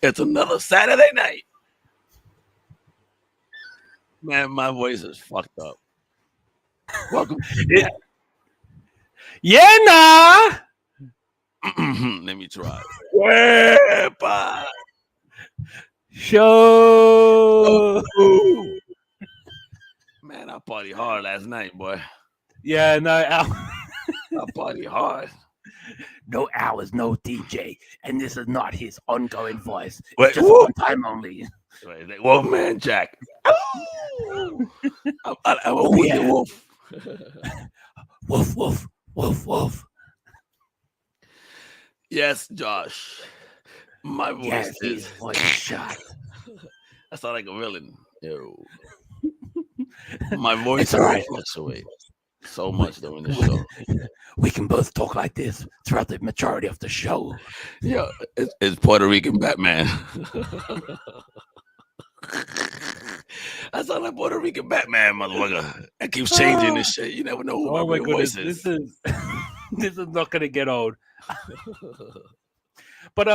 It's another Saturday night. Man, my voice is fucked up. Welcome. Yeah, nah. Let me try. Wepa. Show. Man, I party hard last night, boy. Yeah, no, I party hard. No hours, no DJ, and this is not his ongoing voice. It's Wait, just one time only. Wait, Wolf Man Jack. I'm a wolf. Woof, woof, woof, woof. Yes, Josh. My voice is voice shot. I sound like a villain. Ew. My voice will fluctuate so much during the show. We can both talk like this throughout the majority of the show. Yeah, it's Puerto Rican Batman. I sound like Puerto Rican Batman, motherfucker. That keeps changing this shit. You never know who my real voice is. This is not gonna get old. But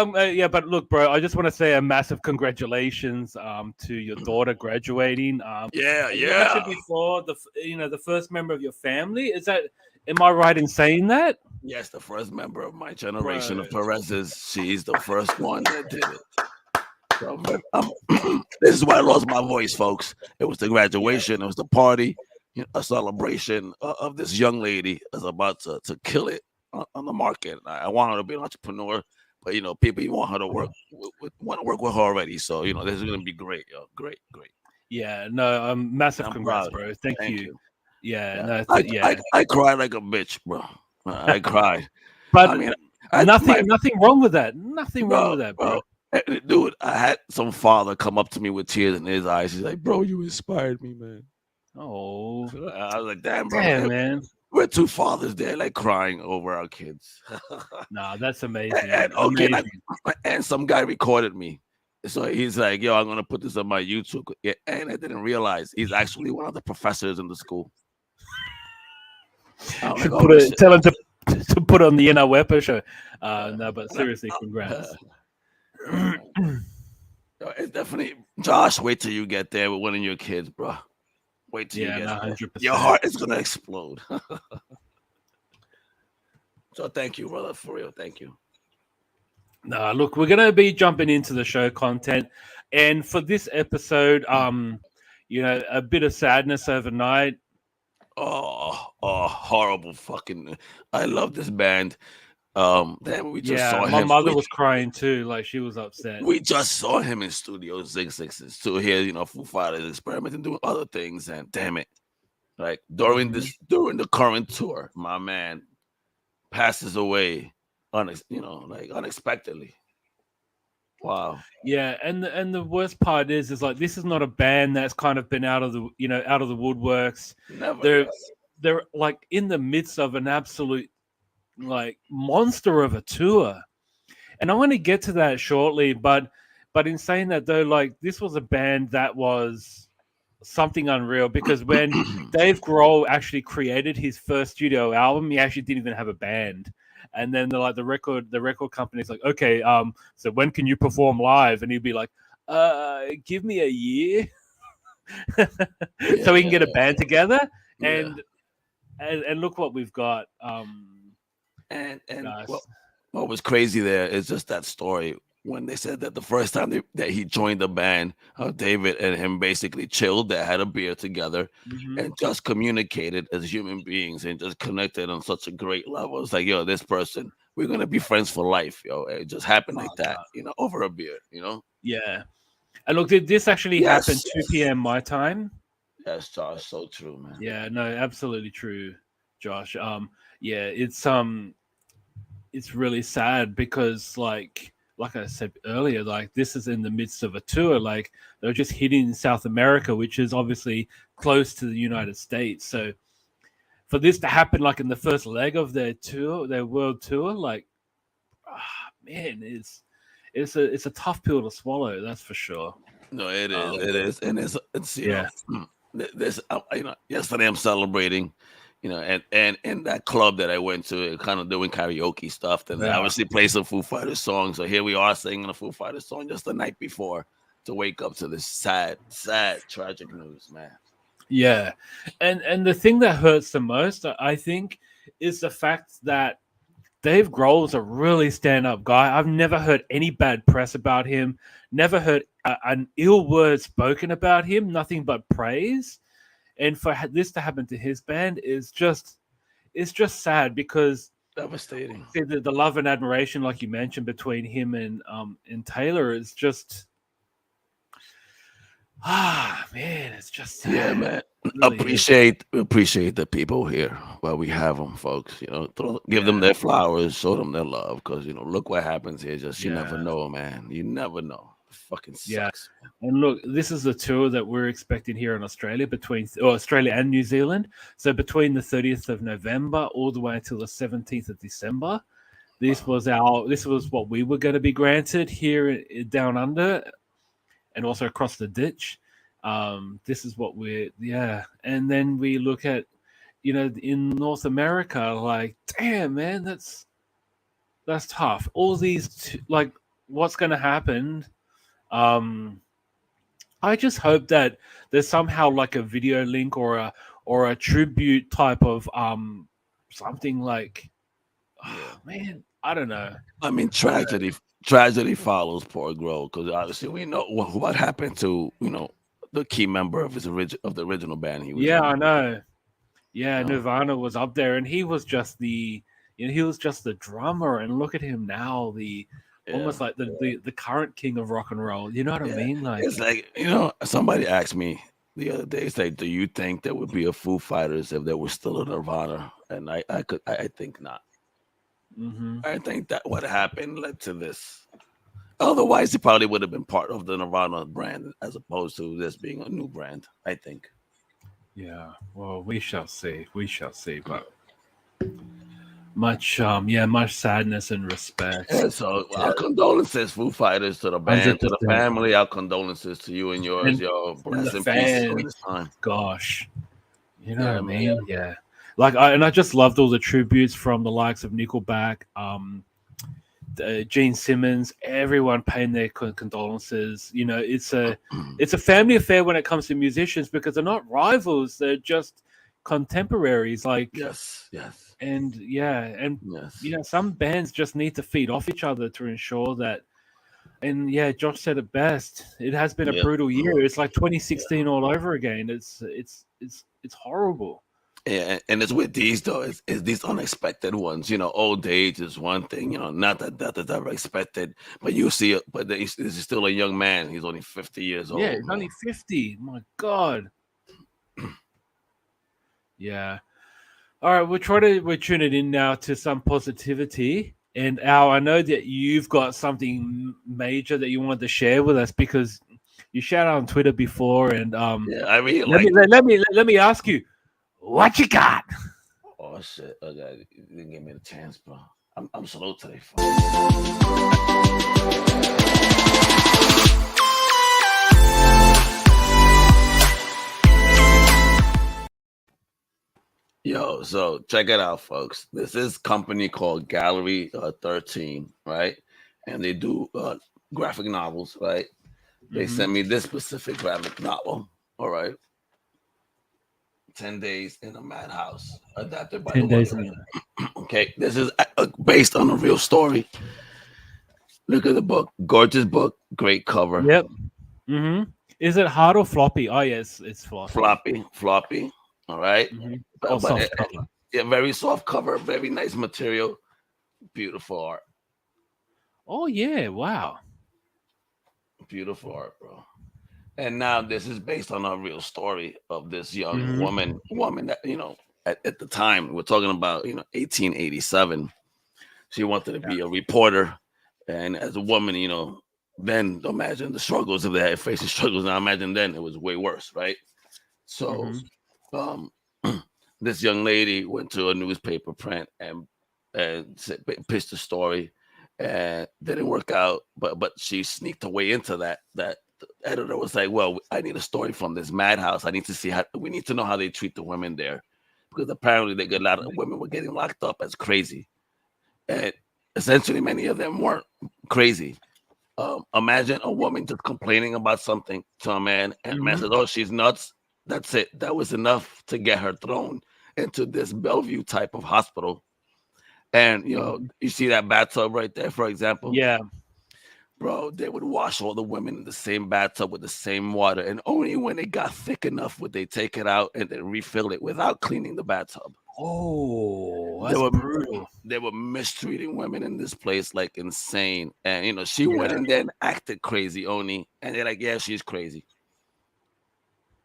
but look, bro, I just want to say a massive congratulations to your daughter graduating. You mentioned before the first member of your family. Am I right in saying that? Yes, the first member of my generation of Perez's. She's the first one that did it. So, this is why I lost my voice, folks. It was the graduation. It was the party, a celebration of this young lady is about to kill it on the market. I want her to be an entrepreneur. But people you want her to want to work with her already. So this is gonna be great, yo. Great. Yeah, no, massive congrats, bro. Thank you. Yeah, I cried like a bitch, bro. I cried. But I mean, nothing wrong with that. Nothing wrong with that, bro. Dude, I had some father come up to me with tears in his eyes. He's like, "Bro, you inspired me, man." Oh, I was like, "Damn, bro, man." We're two fathers there, like crying over our kids. Nah, that's amazing. And some guy recorded me. So he's like, yo, I'm going to put this on my YouTube. Yeah, and I didn't realize he's actually one of the professors in the school. Tell him to put on the Wepa show. No, but seriously, congrats. It's definitely, Josh, wait till you get there with one of your kids, bro. Wait till you get 100%. Your heart is gonna explode. So thank you, brother. For real, thank you. Nah, look, we're gonna be jumping into the show content, and for this episode, a bit of sadness overnight. Oh, horrible fucking! I love this band. We just saw him. My mother was crying too, like she was upset. We just saw him in Studio 666 to hear, Foo Fighters experimenting, doing other things, and damn it, like during the current tour, my man passes away, unexpectedly. Wow. Yeah, and the worst part is like this is not a band that's kind of been out of the woodworks. Never. They're like in the midst of an absolute like monster of a tour, and I want to get to that shortly, but in saying that though, like this was a band that was something unreal, because when Dave Grohl actually created his first studio album, he actually didn't even have a band, and then the record company's like, okay, so when can you perform live? And he'd be like, give me a year so we can get a band together, and look what we've got. And what was crazy there is just that story when they said that the first time that he joined the band, David and him basically chilled, they had a beer together and just communicated as human beings and just connected on such a great level. It's like, yo, this person, we're gonna be friends for life, yo. It just happened like that, over a beer, Yeah. And look, did this actually happen 2 p.m. my time? Yes, Josh, so true, man. Yeah, no, absolutely true, Josh. It's really sad because like I said earlier, like this is in the midst of a tour. Like they're just hitting South America, which is obviously close to the United States. So for this to happen like in the first leg of their tour, their world tour, like man, it's a tough pill to swallow, that's for sure. No, it is. It is. And it's yesterday I'm celebrating, you know, and in that club that I went to, kind of doing karaoke stuff, and they obviously play some Foo Fighters songs. So here we are singing a Foo Fighters song just the night before to wake up to this sad, tragic news, man. Yeah, and the thing that hurts the most, I think, is the fact that Dave Grohl's a really stand-up guy. I've never heard any bad press about him. Never heard an ill word spoken about him. Nothing but praise. And for this to happen to his band is just, it's just sad because Devastating. the love and admiration, like you mentioned, between him and Taylor is just, man, it's just sad. Yeah, man. Really appreciate the people here while we have them, folks. You know, give them their flowers, show them their love, because you know, look what happens here. Just you never know, man. You never know. It fucking sucks. Yeah. And look, this is the tour that we're expecting here in Australia, Australia and New Zealand. So between the 30th of November all the way until the 17th of December. This was what we were going to be granted here down under, and also across the ditch. This is what and then we look at, you know, in North America, like, damn, man, that's tough. All these like, what's going to happen? I just hope that there's somehow like a video link or a tribute type of something like, man, I don't know. I mean, tragedy follows poor Grohl, because obviously we know what happened to, you know, the key member of the original band. He was I know. Yeah, Nirvana was up there, and he was just the drummer. And look at him now, almost like the current king of rock and roll. You know what I mean? Like, it's like, you know, somebody asked me the other day, it's like, do you think there would be a Foo Fighters if there was still a Nirvana? And I think not. Mm-hmm. I think that what happened led to this. Otherwise, it probably would have been part of the Nirvana brand as opposed to this being a new brand, I think. Yeah, well, we shall see. But much sadness and respect. Yeah, so our condolences, Foo Fighters, to the band, 100%. To the family. Our condolences to you and yours, Rest in peace during this time. Gosh, you know what I mean? Yeah. Like, I just loved all the tributes from the likes of Nickelback, Gene Simmons, everyone paying their condolences. You know, it's a family affair when it comes to musicians, because they're not rivals; they're just contemporaries. Like, yes, and you know, some bands just need to feed off each other to ensure that. And yeah, Josh said it best. It has been a brutal year. It's like 2016 all over again. It's horrible. Yeah, and it's with these though. It's these unexpected ones. You know, old age is one thing. You know, not that death is ever expected, but you see it. But this is still a young man. He's only 50 years old. Yeah, he's only 50. My God. Yeah. All right, we're tuning in now to some positivity. And Al, I know that you've got something major that you wanted to share with us, because you shouted out on Twitter before, and I mean, let me ask you, what you got? Oh shit! Okay, you didn't give me the chance, bro. I'm slow today. Yo, so check it out, folks. This is a company called Gallery 13, right? And they do graphic novels, right? They sent me this specific graphic novel, all right? 10 Days in a Madhouse, adapted by 10 Days. Okay, this is based on a real story. Look at the book, gorgeous book, great cover. Yep. Mm-hmm. Is it hard or floppy? Oh yes, it's floppy. Floppy. All right. Mm-hmm. Soft cover. Yeah, very soft cover, very nice material, beautiful art. Oh yeah! Wow. Beautiful art, bro. And now this is based on a real story of this young woman that, you know, at the time, we're talking about, you know, 1887. She wanted to be a reporter. And as a woman, you know, then imagine the struggles of that, facing struggles. Now imagine then it was way worse, right? So this young lady went to a newspaper print and pitched a story, and didn't work out, but she sneaked her way into that. The editor was like, well, I need a story from this madhouse. I need to see we need to know how they treat the women there, because apparently they get a lot of women were getting locked up as crazy, and essentially many of them weren't crazy. Imagine a woman just complaining about something to a man, and the man Mhm. says, "Oh, she's nuts." That's it. That was enough to get her thrown into this Bellevue type of hospital. And you see that bathtub right there, for example. Yeah. Bro, they would wash all the women in the same bathtub with the same water, and only when it got thick enough would they take it out and then refill it without cleaning the bathtub. Oh, They that's were brutal. they were mistreating women in this place like insane. And she went Yeah. in there and acted crazy, Oni, and they're like, yeah, she's crazy.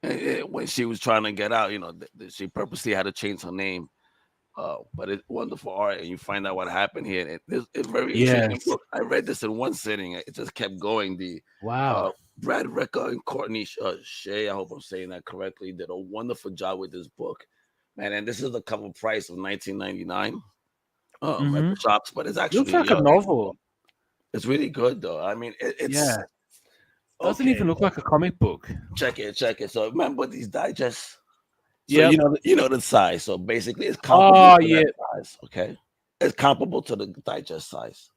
And when she was trying to get out, she purposely had to change her name. But it's wonderful art, and you find out what happened here. And it's very intriguing Yes. book. I read this in one sitting. It just kept going. The Wow. Brad Ricker and Courtney Shea, I hope I'm saying that correctly, did a wonderful job with this book, man. And this is the cover price of $19.99 at the Mhm. shops, but it's Looks actually like a novel. it's really good though. I mean, it's Yeah. Doesn't okay. even look like a comic book. Check it. So remember these digests. So Yep. you know the size. So basically, it's comparable Oh, to yeah. that size. Okay, it's comparable to the digest size.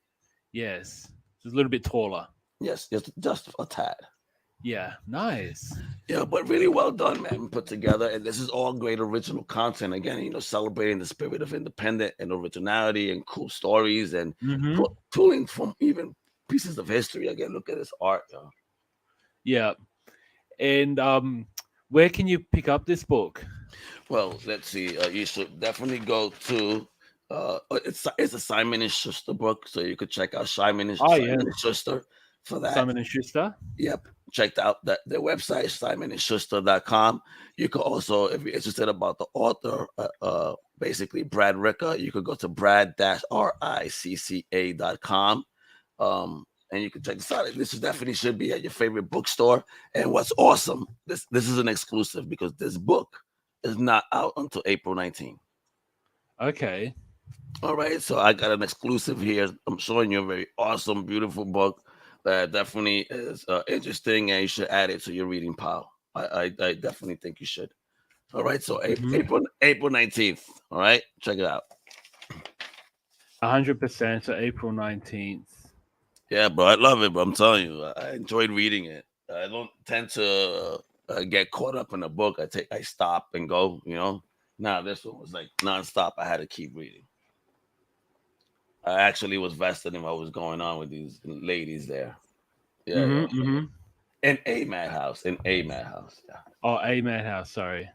Yes. It's a little bit taller. Yes, just a tad. Yeah. Nice. Yeah, but really well done, man. Put together, and this is all great original content. Again, celebrating the spirit of independent and originality and cool stories and Mhm. pulling from even pieces of history. Again, look at this art. Yo. Yeah. And where can you pick up this book? Well, let's see. You should definitely go to. It's a Simon and Schuster book, so you could check out Oh, yeah. Simon and Schuster for that. Simon and Schuster. Yep. Checked out their website, simonandschuster.com. You could also, if you're interested about the author, basically Brad Ricker, you could go to brad-ricca.com. And you can check this out. This definitely should be at your favorite bookstore. And what's awesome, this is an exclusive because this book is not out until April 19th. Okay. All right, so I got an exclusive here. I'm showing you a very awesome, beautiful book that definitely is interesting, and you should add it to your reading pile. I definitely think you should. All right, so Mhm. April 19th. All right, check it out. 100%. So April 19th. Yeah, bro, I love it, bro. I'm telling you, I enjoyed reading it. I don't tend to get caught up in a book. I stop and go. Now this one was like nonstop. I had to keep reading. I actually was vested in what was going on with these ladies there. Yeah, yeah. Mhm. Mhm. In a madhouse. In a madhouse. Yeah. Oh, A Madhouse. Sorry.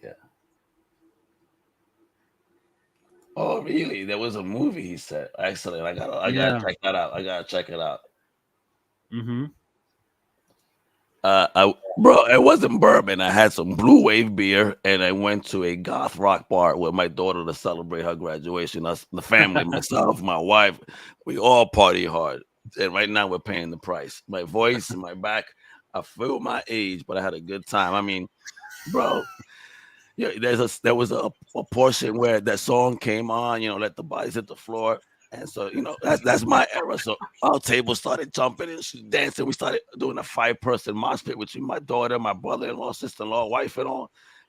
Yeah. Oh, really? There was a movie, he said. Excellent. I gotta Yeah. check that out. I gotta check it out. Mhm. Bro, it wasn't bourbon. I had some Blue Wave beer, and I went to a goth rock bar with my daughter to celebrate her graduation. Us, the family, myself, my wife, we all party hard. And right now, we're paying the price. My voice and my back, I feel my age, but I had a good time. I mean, bro, yeah, there was a portion where that song came on. Let the bodies hit the floor. And so, that's my era. So our table started jumping and she dancing. We started doing a 5-person mosh pit between my daughter, my brother-in-law, sister-in-law, wife-in-law.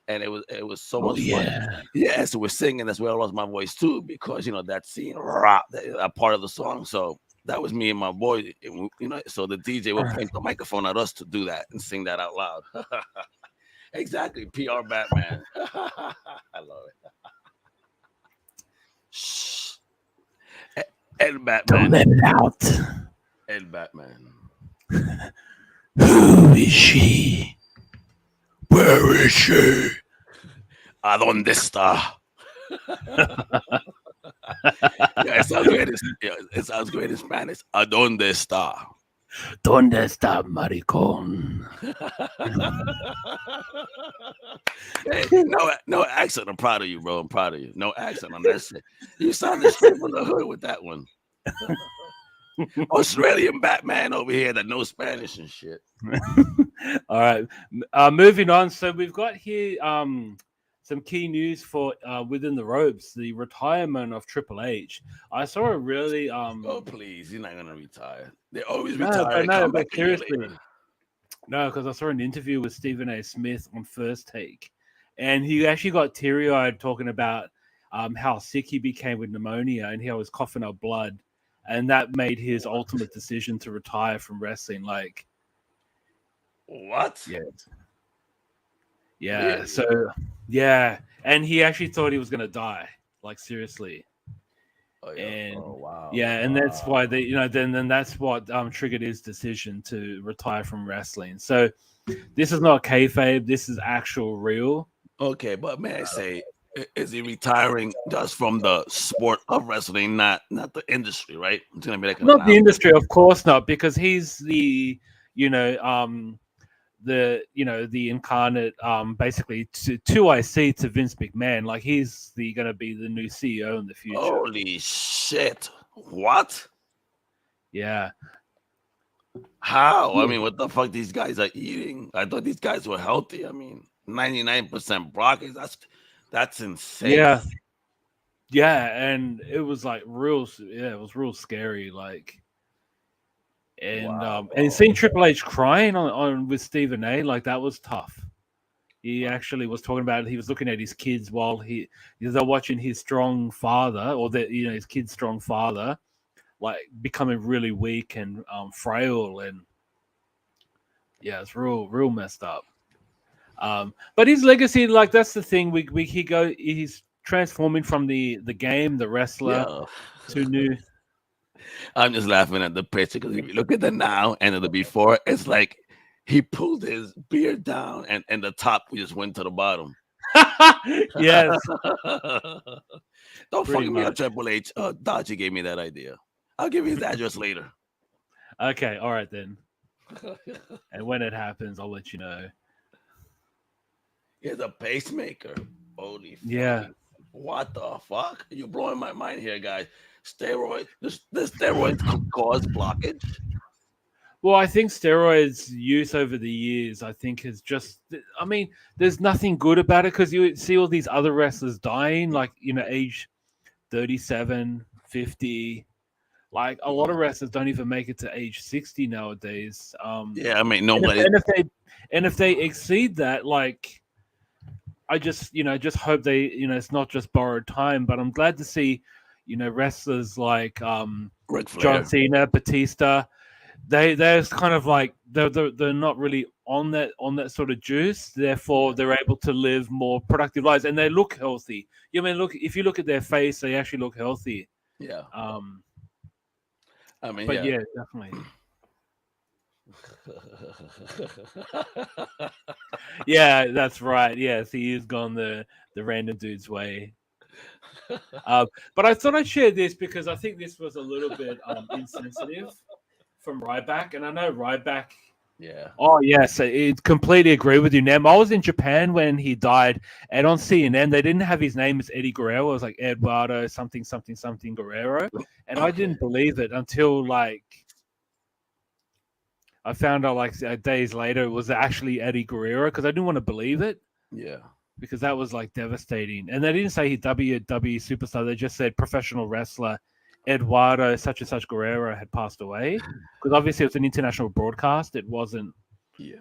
And it was so Oh, much fun. yeah. Yeah, so we're singing. That's where I lost my voice too, because that scene, that part of the song. So that was me and my boy. So the DJ will point the microphone at us to do that and sing that out loud. Exactly, PR Batman. I love it. Shh. And Don't Batman. let it out. And Batman. Who is she? Where is she? ¿A dónde está? Yeah, it sounds great in Spanish. ¿A dónde está? ¿Dónde está maricón? Hey, no accent. I'm proud of you, bro. I'm proud of you. No accent on that shit. You sounded straight from the hood with that one. Australian Batman over here that knows Spanish and shit. All right. Moving on. So we've got here some key news for Within the Ropes, the retirement of Triple H. I saw a really Oh please, you're not gonna retire. They always no, retire and come back a year seriously. later. No, because I saw an interview with Stephen A. Smith on First Take, and he actually got teary-eyed talking about how sick he became with pneumonia and he was coughing up blood, and that made his ultimate decision to retire from wrestling. Like, what? Yeah. Really? So, yeah, and he actually thought he was gonna die. Like, seriously. Oh, yeah. And Wow. and that's why they, then that's what triggered his decision to retire from wrestling. So this is not kayfabe. This is actual real. Okay, but may I say, is he retiring just from the sport of wrestling, not the industry, right? It's gonna be like Not the industry, of course not, because he's the the incarnate basically to IC to Vince McMahon. Like, he's gonna be the new CEO in the future. Holy shit! What? Yeah. How? I mean, what the fuck these guys are eating? I thought these guys were healthy. I mean, 99% broccoli. That's insane. Yeah, and it was like real. Yeah, it was real scary. Like, and seeing Triple H crying on with Stephen A, like, that was tough. He actually was talking about it. He was looking at his kids while they're watching his strong father, or his kid's strong father, like, becoming really weak and frail, and yeah, it's real messed up. But his legacy, like, that's the thing. He's transforming from the game, the wrestler, to new. I'm just laughing at the picture because if you look at the now and at the before, it's like he pulled his beard down and the top just went to the bottom. Yes. Don't fuck me up, Triple H. Dodgy gave me that idea. I'll give you his address later. Okay, all right then. And when it happens, I'll let you know. He's a pacemaker. Holy fuck. Yeah. What the fuck? You're blowing my mind here, guys. Steroids. The steroids could cause blockage. Well, I think steroids use over the years, I think, is just, I mean, there's nothing good about it, because you see all these other wrestlers dying, like, age 37, 50. Like, a lot of wrestlers don't even make it to age 60 nowadays. Yeah, I mean, nobody. And if they exceed that, like, I just hope they, it's not just borrowed time. But I'm glad to see, wrestlers like John Cena, Batista. They're kind of like they're not really on that sort of juice. Therefore, they're able to live more productive lives, and they look healthy. Look, if you look at their face, they actually look healthy. Yeah. I mean, but yeah definitely. Yeah, that's right. Yes, he has gone the random dude's way. But I thought I'd share this because I think this was a little bit insensitive from Ryback, and I know Ryback. Yeah. Oh yes, I completely agree with you, Nam. I was in Japan when he died, and on CNN they didn't have his name as Eddie Guerrero. It was like Eduardo something Guerrero, and I didn't believe it until like I found out like days later it was actually Eddie Guerrero, because I didn't want to believe it. Yeah. Because that was like devastating. And they didn't say he WWE superstar. They just said professional wrestler Eduardo such and such Guerrero had passed away. Because obviously it was an international broadcast. It wasn't. Yeah.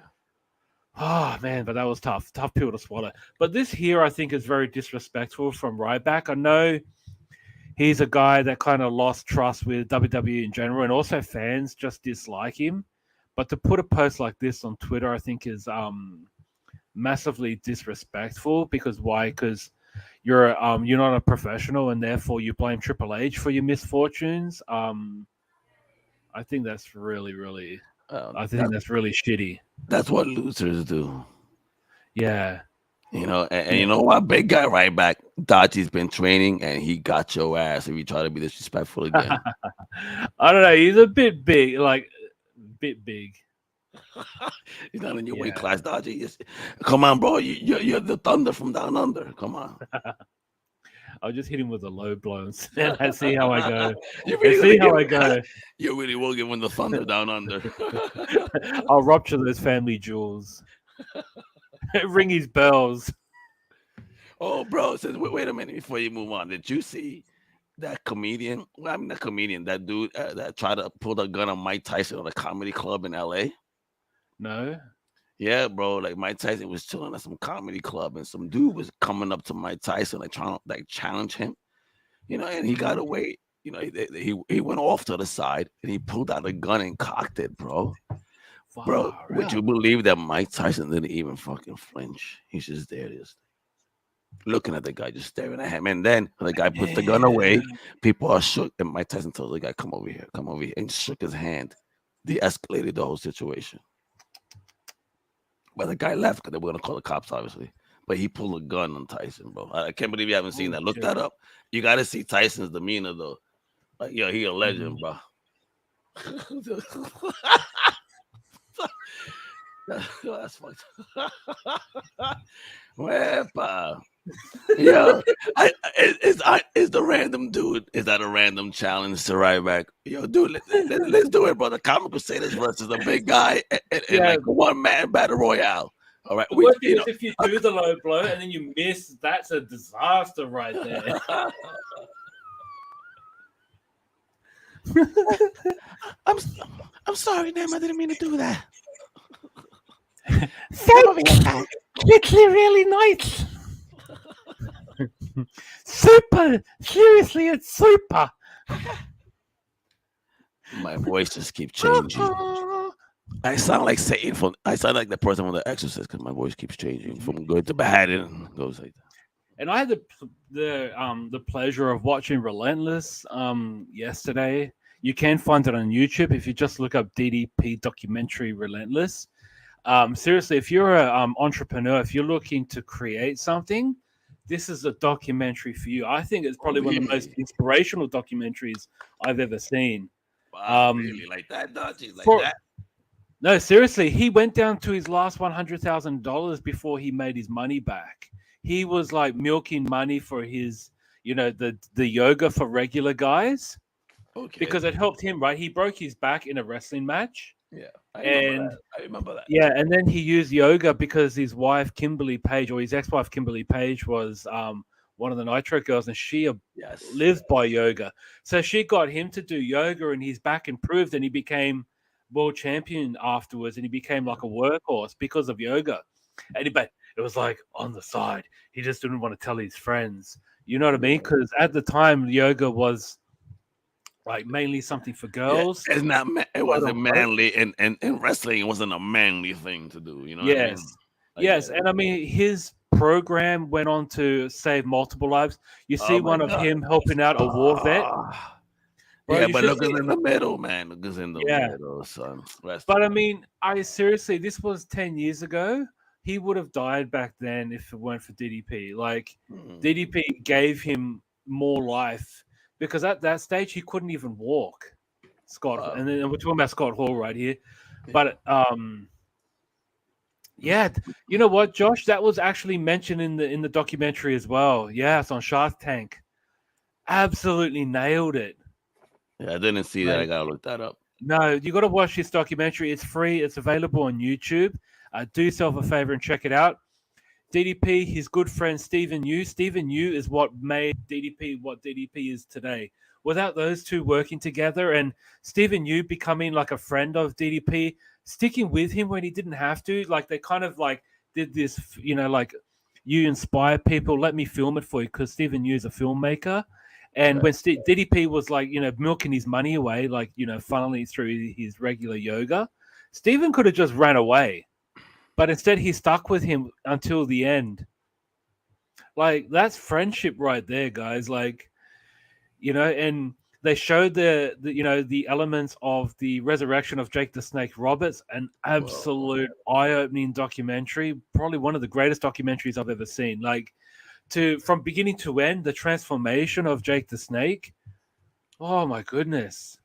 Oh man, but that was tough pill to swallow. But this here I think is very disrespectful from Ryback. I know he's a guy that kind of lost trust with WWE in general, and also fans just dislike him. But to put a post like this on Twitter, I think is massively disrespectful. Because why? Because you're not a professional, and therefore you blame Triple H for your misfortunes. I think that's really, really. I think that's really shitty. That's what losers do. Yeah. And you know what? Big guy right back. Dodgy's been training, and he got your ass if you try to be disrespectful again. I don't know. He's a bit big, bit big. He's not in your weight class, Dodgy. Come on, bro. You're the Thunder from down under. Come on. I'll just hit him with a low blow and I see how I go. You really go. You really will give him the Thunder down under. I'll rupture those family jewels. Ring his bells. Oh, bro. Wait a minute before you move on. Did you see that comedian? Well, I mean, that comedian, that dude that tried to pull the gun on Mike Tyson at a comedy club in LA? No. Yeah, bro. Like Mike Tyson was chilling at some comedy club, and some dude was coming up to Mike Tyson, like trying to like challenge him. And he got away. He went off to the side and he pulled out a gun and cocked it, bro. Bro, Far would you out. believe that Mike Tyson didn't even fucking flinch? He's just there, just looking at the guy, just staring at him. And then when the guy puts the gun Yeah. away, people are shook. And Mike Tyson told the guy, come over here, and shook his hand. De-escalated the whole situation. But the guy left because they were gonna call the cops, obviously. But he pulled a gun on Tyson, bro. I can't believe you haven't seen that. Look that up. You got to see Tyson's demeanor, though. Like, yo, he a legend, bro. That's fucked. Wepa. Yo, is the random dude? Is that a random challenge to right back? Yo, dude, let's do it, bro. The Comic Crusaders versus a big guy and like a one-man battle royale. All right. The worst thing is if you do the low blow and then you miss, that's a disaster right there. I'm sorry, Nam. I didn't mean to do that. Literally really nice. Super. Seriously, it's super. My voice just keeps changing. I sound like Satan I sound like the person from The Exorcist because my voice keeps changing from good to bad and goes like that. And I had the pleasure of watching Relentless yesterday. You can find it on YouTube if you just look up DDP documentary Relentless. Seriously, if you're an entrepreneur, if you're looking to create something, this is a documentary for you. I think it's probably one of the most inspirational documentaries I've ever seen. Wow, really? Like that, Dodgy? Like that? No, seriously, he went down to his last $100,000 before he made his money back. He was like milking money for his, the yoga for regular guys. Okay. Because it helped him, right? He broke his back in a wrestling match. Yeah, I remember that. Yeah, and then he used yoga because his wife, Kimberly Page, or his ex-wife, Kimberly Page, was one of the Nitro girls, and she lived by yoga. So she got him to do yoga, and his back improved, and he became world champion afterwards, and he became like a workhorse because of yoga. But it was like on the side. He just didn't want to tell his friends. You know what I mean? Because at the time, yoga was like mainly something for girls. Yeah, it's not. It wasn't manly, and wrestling it wasn't a manly thing to do. You know. Yes, what I mean? Yes, and I mean his program went on to save multiple lives. You see one of him helping out a war vet. Bro, yeah, but look who's in the middle, man. Look who's in the middle, son. But I mean, seriously, this was 10 years ago. He would have died back then if it weren't for DDP. Like DDP gave him more life. Because at that stage, he couldn't even walk, Scott. And then we're talking about Scott Hall right here. But, you know what, Josh? That was actually mentioned in the documentary as well. Yeah, it's on Shark Tank. Absolutely nailed it. Yeah, I didn't see that. I got to look that up. No, you got to watch this documentary. It's free. It's available on YouTube. Do yourself a favor and check it out. DDP, his good friend Stephen Yu. Stephen Yu is what made DDP what DDP is today. Without those two working together and Stephen Yu becoming like a friend of DDP, sticking with him when he didn't have to, like they kind of like did this, like you inspire people, let me film it for you because Stephen Yu is a filmmaker. And when DDP was like, milking his money away, like, funneling through his regular yoga, Stephen could have just ran away. But instead, he stuck with him until the end. Like, that's friendship right there, guys. Like, and they showed the elements of the resurrection of Jake the Snake Roberts, an absolute eye-opening documentary, probably one of the greatest documentaries I've ever seen. Like, from beginning to end, the transformation of Jake the Snake. Oh, my goodness.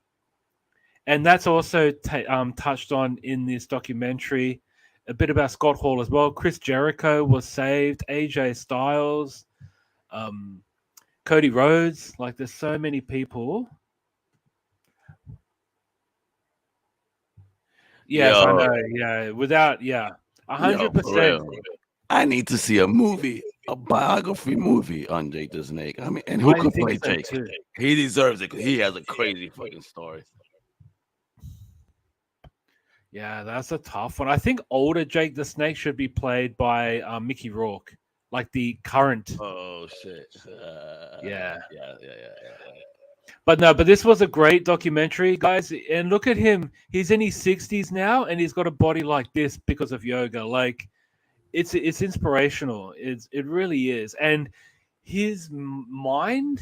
And that's also touched on in this documentary. A bit about Scott Hall as well. Chris Jericho was saved. AJ Styles, Cody Rhodes. Like, there's so many people. Yes, I know. Yeah, 100%. I need to see a biography movie on Jake the Snake. I mean, and who could play Jake? He deserves it because he has a crazy fucking story. Yeah, that's a tough one. I think older Jake the Snake should be played by Mickey Rourke, like the current. Oh shit. Yeah. Yeah. But no, but this was a great documentary, guys. And look at him. He's in his 60s now and he's got a body like this because of yoga. Like it's inspirational. It really is. And his mind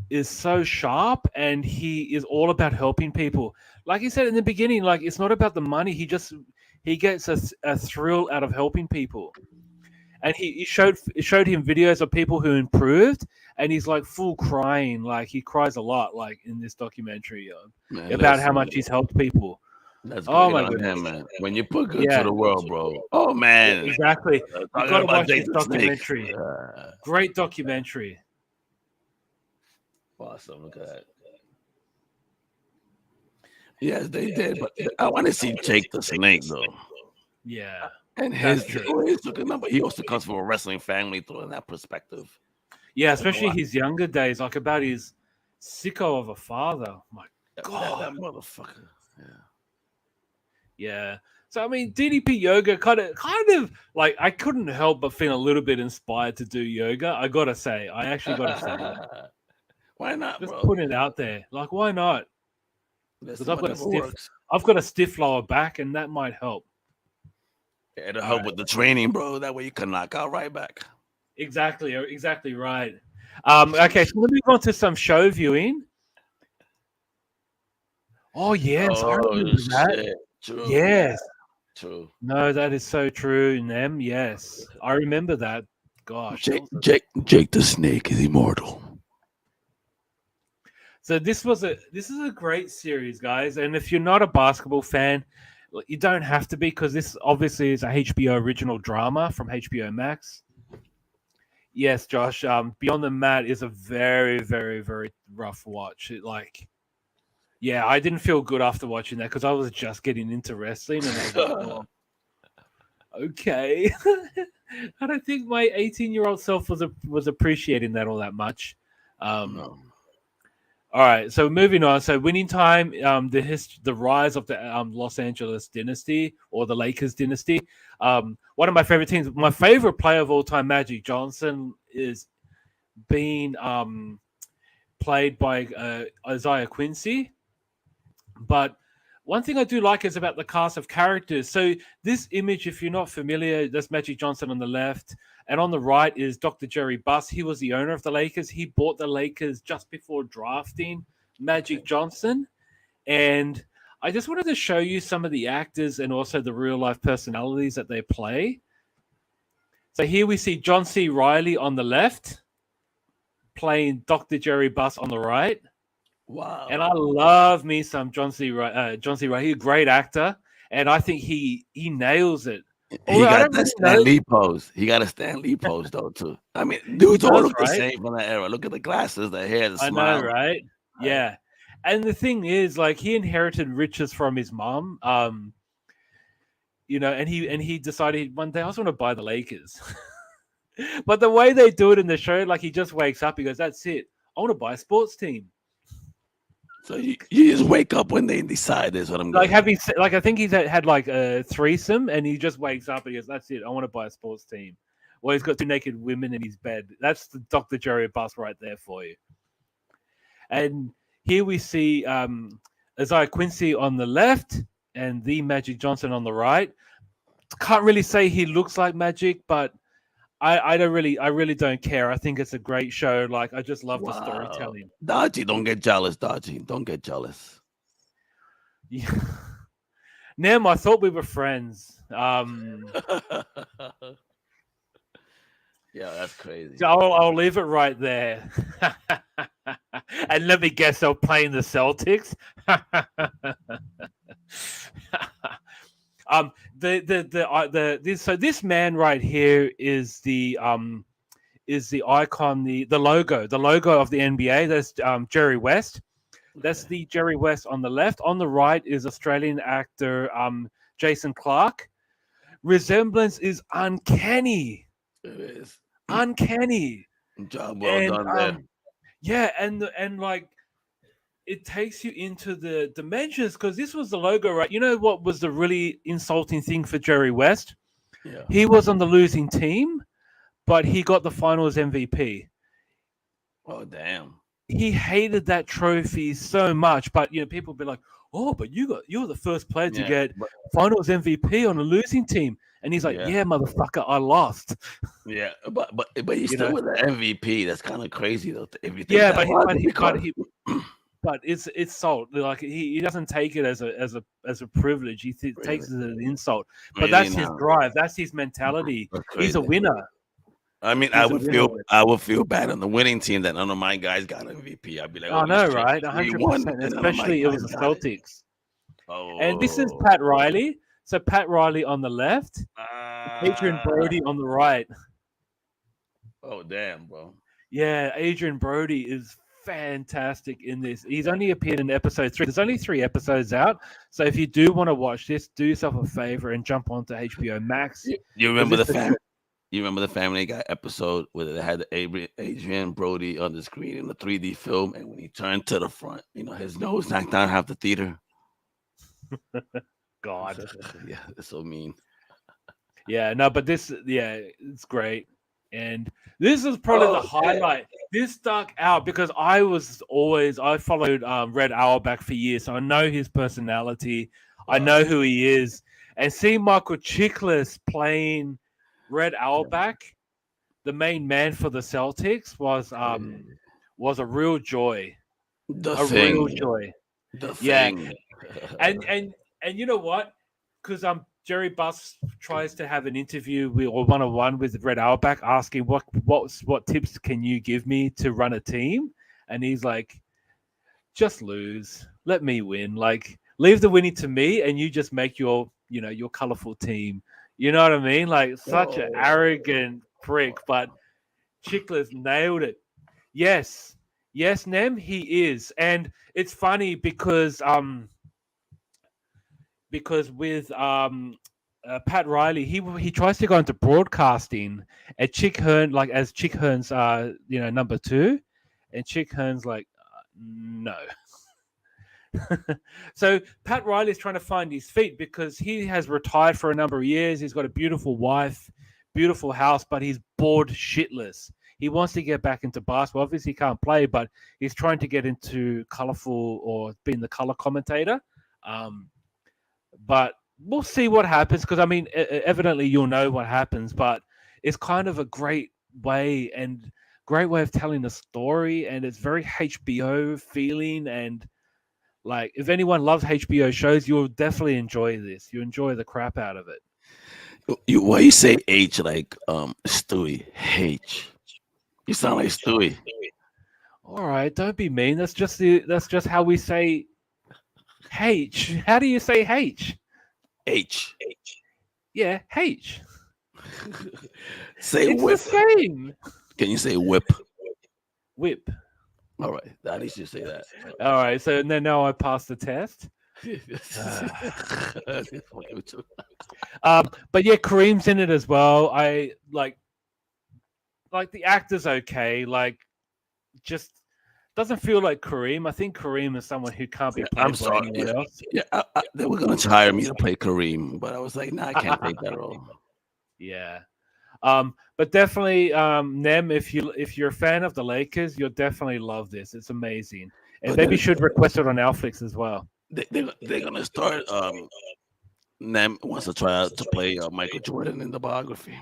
is so sharp and he is all about helping people. Like he said in the beginning, like it's not about the money. He gets a thrill out of helping people. And he showed him videos of people who improved, and he's like full crying, like he cries a lot, like in this documentary Man, about how listen, much he's helped people. that's Oh great my on goodness, him, man. When you put good to yeah, the world, bro. Oh man. exactly. You Talking got to about watch Jake this the Snake. documentary. Great documentary. Awesome. Look at that. Yes, they did, but I want to see Jake the Snake though. Yeah, And that's his true. he's looking up, but he also comes from a wrestling family through in that perspective. Yeah, You know especially what? his younger days, like about his sicko of a father. My That God. motherfucker. Yeah. Yeah. So I mean, DDP yoga kind of like I couldn't help but feel a little bit inspired to do yoga. I gotta say, I actually gotta say that. Why not, Just bro? put it out there. Like, why not? Because Listen, whatever works. I've got a stiff lower back, and that might help. It'll All help right. with the training, bro. That way you can knock out right back. Exactly right. Okay, so we'll move on to some show viewing. Oh yes, I Oh remember that. shit. True. Yeah. Yes. True. No, that is so true, Nem. Yes. I remember that. Gosh, that was Jake the Snake is immortal. so this is a great series, guys. And if you're not a basketball fan, you don't have to be because this obviously is a HBO original drama from HBO Max. Yes, Josh. Beyond the Mat is a very, very, very rough watch. Yeah, I didn't feel good after watching that because I was just getting into wrestling, and I was like, oh, okay. I don't think my 18-year-old self was appreciating that all that much. No. All right, so moving on. So winning time, the rise of the Los Angeles dynasty or the Lakers dynasty. One of my favorite teams, my favorite player of all time, Magic Johnson, is being played by Isaiah Quincy. But one thing I do like is about the cast of characters. So this image, if you're not familiar, that's Magic Johnson on the left. And on the right is Dr. Jerry Buss. He was the owner of the Lakers. He bought the Lakers just before drafting Magic Johnson. And I just wanted to show you some of the actors and also the real life personalities that they play. So here we see John C. Reilly on the left, playing Dr. Jerry Buss on the right. Wow. And I love me some John C. Reilly. He's a great actor, and I think he nails it. He got that Stan Lee pose. He got a Stan Lee pose though too. I mean, dudes all look the same from that era. Look at the glasses, the hair, the smile. I know, right? Yeah. And the thing is, like, he inherited riches from his mom. And he decided one day I just want to buy the Lakers. But the way they do it in the show, like he just wakes up, he goes, "That's it. I want to buy a sports team." So you just wake up when they decide this. What I'm like having I think he's had like a threesome, and he just wakes up and he goes, "That's it. I want to buy a sports team." Well, he's got two naked women in his bed. That's the Dr. Jerry Buss right there for you. And here we see Isaiah Quincy on the left and the Magic Johnson on the right. Can't really say he looks like Magic, but I really don't care. I think it's a great show. Like, I just love the storytelling. Dodgy, don't get jealous, Dodgy. Don't get jealous. Yeah. Nem, I thought we were friends. Yeah, that's crazy. So I'll leave it right there. And let me guess, they're playing the Celtics. So this man right here is the icon, the logo of the NBA. That's Jerry West. That's the Jerry West on the left. On the right is Australian actor Jason Clarke. Resemblance is uncanny. It is Uncanny. job well done there. Yeah, and like it takes you into the dimensions because this was the logo, right? You know what was the really insulting thing for Jerry West? Yeah. He was on the losing team, but he got the finals MVP. Oh damn. He hated that trophy so much, but people be like, "Oh, but you're the first player to Yeah. get But, finals MVP on a losing team," and he's like, yeah. "Yeah, motherfucker, I lost." Yeah. But he's You still know? with the MVP. That's kind of crazy though. If you think Yeah, that hard, but it's salt. Like he doesn't take it as a privilege. He really, takes it as an insult. But really that's his now. drive. That's his mentality. That's He's a crazy. winner. I mean, He's a winner. I would feel bad on the winning team that none of my guys got MVP. I'd be like, I holy know, shit, right? we won, 100%. and none of my Especially it was guys the got it. Celtics. And this is Oh, Pat Riley. So Pat Riley on the left, Adrian ah, Brody on the right. oh, damn, bro. Yeah, Adrian Brody is fantastic in this. He's only appeared in episode 3. There's only 3 episodes out. So if you do want to watch this, do yourself a favor and jump onto HBO Max. You remember the This is- family? You remember the Family Guy episode where they had Adrian Brody on the screen in the 3D film, and when he turned to the front, his nose knocked down half the theater. God. Yeah, it's so mean. Yeah, no, but it's great. And this is probably the highlight. This stuck out because I followed Red Auerbach for years, so I know his personality. I know who he is. And seeing Michael Chiklis playing Red Auerbach, the main man for the Celtics, was a real joy. Real joy. The Yeah. thing. And you know what? Because Jerry Buss tries to have an interview or one-on-one with Red Auerbach, asking what tips can you give me to run a team, and he's like, just lose, let me win, like leave the winning to me, and you just make your colorful team. You know what I mean? Like such an arrogant prick, but Chiklis nailed it. Yes, Nem, he is, and it's funny because with Pat Riley, he tries to go into broadcasting at Chick Hearn, like as Chick Hearn's number 2, and Chick Hearn's like no. So Pat Riley's trying to find his feet because he has retired for a number of years. He's got a beautiful wife, beautiful house, but he's bored shitless. He wants to get back into basketball. Obviously, he can't play, but he's trying to get into colorful or being the color commentator. But we'll see what happens because, I mean, evidently you'll know what happens, but it's kind of a great way of telling the story, and it's very HBO feeling. And like, if anyone loves HBO shows, you'll definitely enjoy this. You enjoy the crap out of it. Why you say H like Stewie? H. You sound like Stewie. All right, don't be mean. That's just how we say H. How do you say H? H. Yeah, H. Say it's whip. The same. Can you say whip? Whip. All right, at least you say that. All right, so now I passed the test. But yeah, Kareem's in it as well. I like the actor's okay. Like, just doesn't feel like Kareem. I think Kareem is someone who can't be played by anyone else. Yeah, they were gonna hire me to play Kareem, but I was like, nah, I can't take that role. Yeah. But definitely, Nem, if you're a fan of the Lakers, you'll definitely love this. It's amazing, and maybe should request it on Netflix as well. They're gonna start. Nem wants to try out to play Michael Jordan in the biography.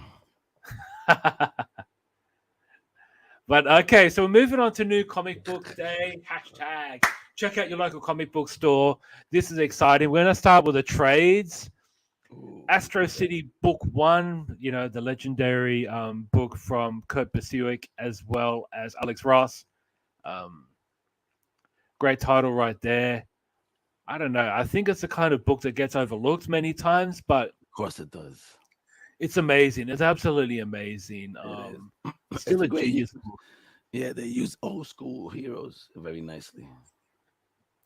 But okay, so we're moving on to New Comic Book Day. Hashtag check out your local comic book store. This is exciting. We're gonna start with the trades. Astro City Book 1, the legendary book from Kurt Busiek as well as Alex Ross. Great title right there. I don't know. I think it's the kind of book that gets overlooked many times, but of course it does. It's amazing. It's absolutely amazing. Still a genius book. Yeah, they use old school heroes very nicely.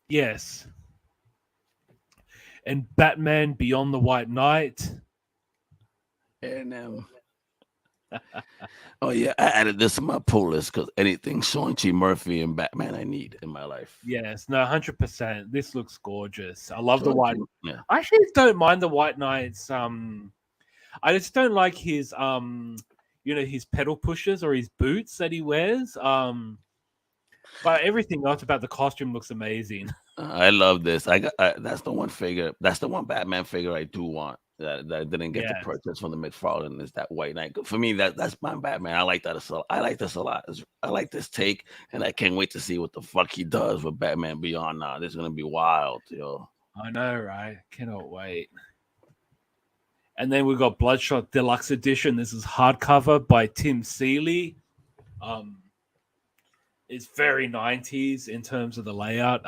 Yes. And Batman Beyond the White Knight. And Oh yeah, I added this to my pull list because anything Sean G. Murphy and Batman I need in my life. Yes, no, 100%. This looks gorgeous. I love the Sean white. G. Yeah. I actually don't mind the White Knights. I just don't like his his pedal pushers or his boots that he wears. But everything else about the costume looks amazing. I love this. That's the one figure. That's the one Batman figure I do want that I didn't get to Yeah, purchase from the McFarlane is that White Knight. For me, that's my Batman. I like that. I like this a lot. I like this take, and I can't wait to see what the fuck he does with Batman Beyond. Now this is gonna be wild, yo. I know, right? Cannot wait. And then we've got Bloodshot Deluxe Edition. This is hardcover by Tim Seeley. It's very 90s in terms of the layout.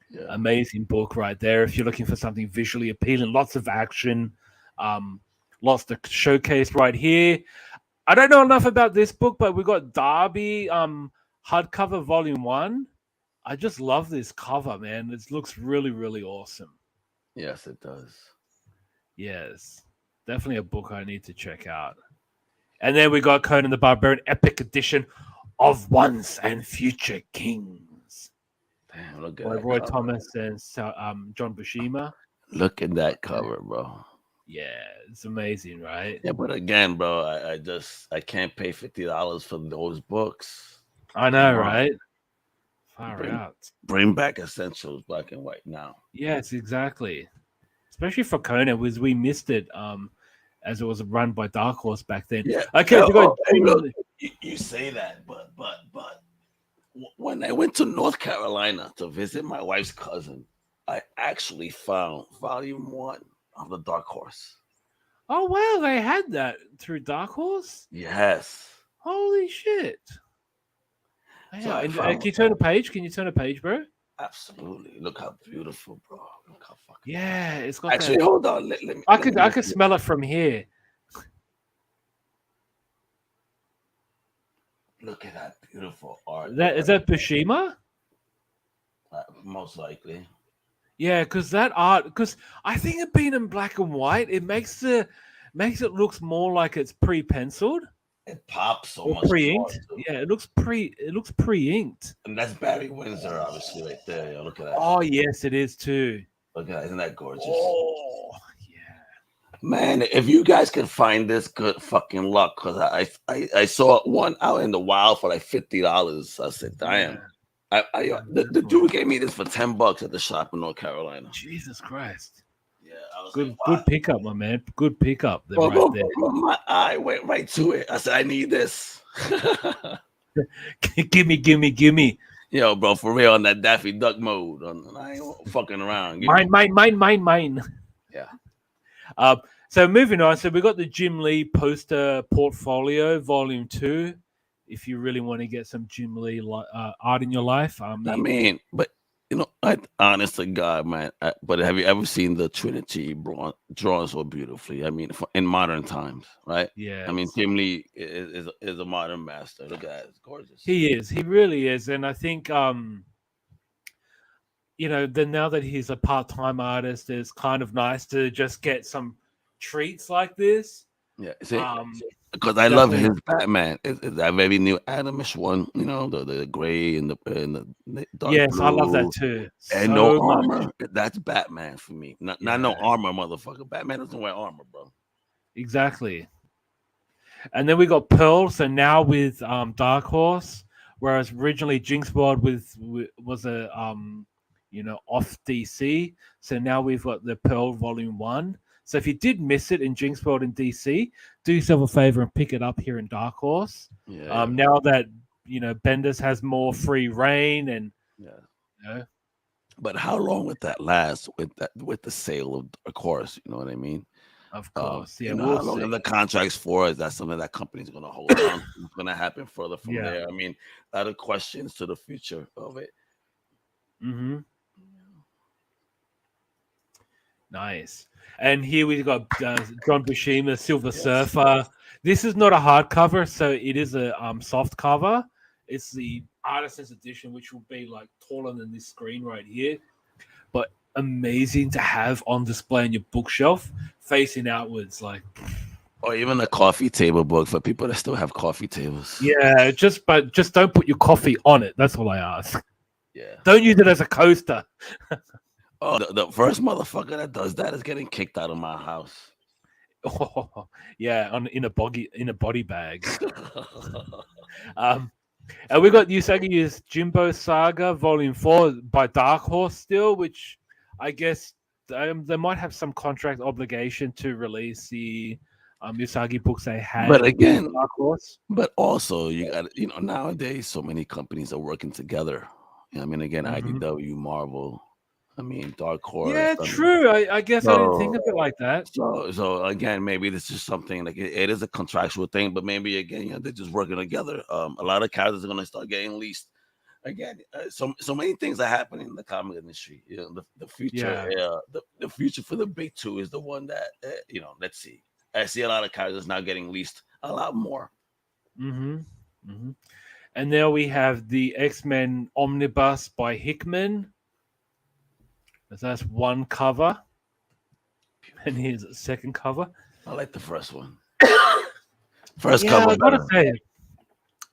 Yeah. Amazing book right there. If you're looking for something visually appealing, lots of action, lots to showcase right here. I don't know enough about this book, but we got Darby hardcover volume 1. I just love this cover, man. It looks really, really awesome. Yes, it does. Yes, definitely a book I need to check out. And then we got Conan the Barbarian Epic Edition of Once and Future Kings. Damn, look at By that Roy cover. Thomas and John Buscema. Look at that cover, bro. Yeah, it's amazing, right? Yeah, but again, bro, I can't pay $50 for those books. I know, Come on. right? Far out. Bring back Essentials black and white now. Yes, exactly. Especially for Conan, because we missed it as it was run by Dark Horse back then. Yeah. Okay, we got hey, look, you say that, but when I went to North Carolina to visit my wife's cousin, I actually found volume 1 of the Dark Horse. Oh wow, they had that through Dark Horse? Yes. Holy shit. Yeah, So I and, found- can you turn a page? Can you turn a page, bro? Absolutely. Look how beautiful, bro. Look how fucking. Yeah, it's got Actually, that. hold on. Let me. I could smell it from here. Look at that beautiful art. Is that Buscema? Most likely. Yeah, because that art, because I think it being in black and white, it makes it looks more like it's pre-penciled It pops so or much. pre-inked. more, too. Yeah, it looks pre-inked. And that's Barry Windsor, obviously, right there. Yo, look at that. Oh yes, it is too. Look at that. Isn't that gorgeous? Oh yeah. Man, if you guys can find this, good fucking luck. Because I saw one out in the wild for like $50. I said, damn. The dude gave me this for $10 at the shop in North Carolina. Jesus Christ. Yeah, I was Good like, good pickup, my man. Good pickup there, wow. right there. My eye went right to it. I said, I need this. gimme. Yo, bro, for real, on that Daffy Duck mode. I ain't fucking around. Mine. Yeah. So moving on. So we got the Jim Lee poster portfolio, volume 2. If you really want to get some Jim Lee art in your life, I mean, but you know, honest to God, man. But have you ever seen the Trinity drawn so beautifully? I mean, in modern times, right? yeah. I mean, Jim Lee is a modern master. Look at that; it's gorgeous. He is. He really is. And I think, then now that he's a part-time artist, it's kind of nice to just get some treats like this. Yeah, because I love his Batman. It's that very new Adamish one, the gray and the dark yes, blue. I love that too. And so no much. armor. That's Batman for me. Not no armor, motherfucker. Batman doesn't wear armor, bro. Exactly. And then we got Pearl. So now with Dark Horse, whereas originally Jinx World was a off DC. So now we've got the Pearl Volume 1. So if you did miss it in Jinx World in DC, do yourself a favor and pick it up here in Dark Horse. Yeah. Now that Bendis has more free reign and But how long would that last with the sale of Dark Horse? You know what I mean? Of course, yeah. How long are the contracts for? Is that something that company's going to hold on? It's going to happen further from there. I mean, a lot of questions to the future of it. Mm-hmm. Nice. And here we've got John Buscema, Silver Surfer. This is not a hardcover, so it is a soft cover. It's the Artisan's edition, which will be like taller than this screen right here. But amazing to have on display on your bookshelf, facing outwards. Like, Or even a coffee table book for people that still have coffee tables. Yeah, just don't put your coffee on it. That's all I ask. Yeah. Don't use it as a coaster. Oh, the first motherfucker that does that is getting kicked out of my house. Oh, yeah, in a body bag. And we got Usagi's Jimbo Saga Volume 4 by Dark Horse still, which I guess they might have some contract obligation to release the Usagi books they had. But again, Dark Horse. but also you got nowadays so many companies are working together. I mean, again, Mhm. IDW, Marvel. I mean, Dark Horse. Yeah, I mean, true. I guess I didn't think so of it like that. so again, maybe this is something like it is a contractual thing, but maybe again, they're just working together. A lot of characters are going to start getting leased. Again, so many things are happening in the comic industry. The future, Yeah. the future for the big two is the one that let's see. I see a lot of characters now getting leased a lot more. hmm hmm And now we have the X-Men Omnibus by Hickman. That's one cover. And here's a second cover. I like the first one. First Yeah, cover I gotta better. say,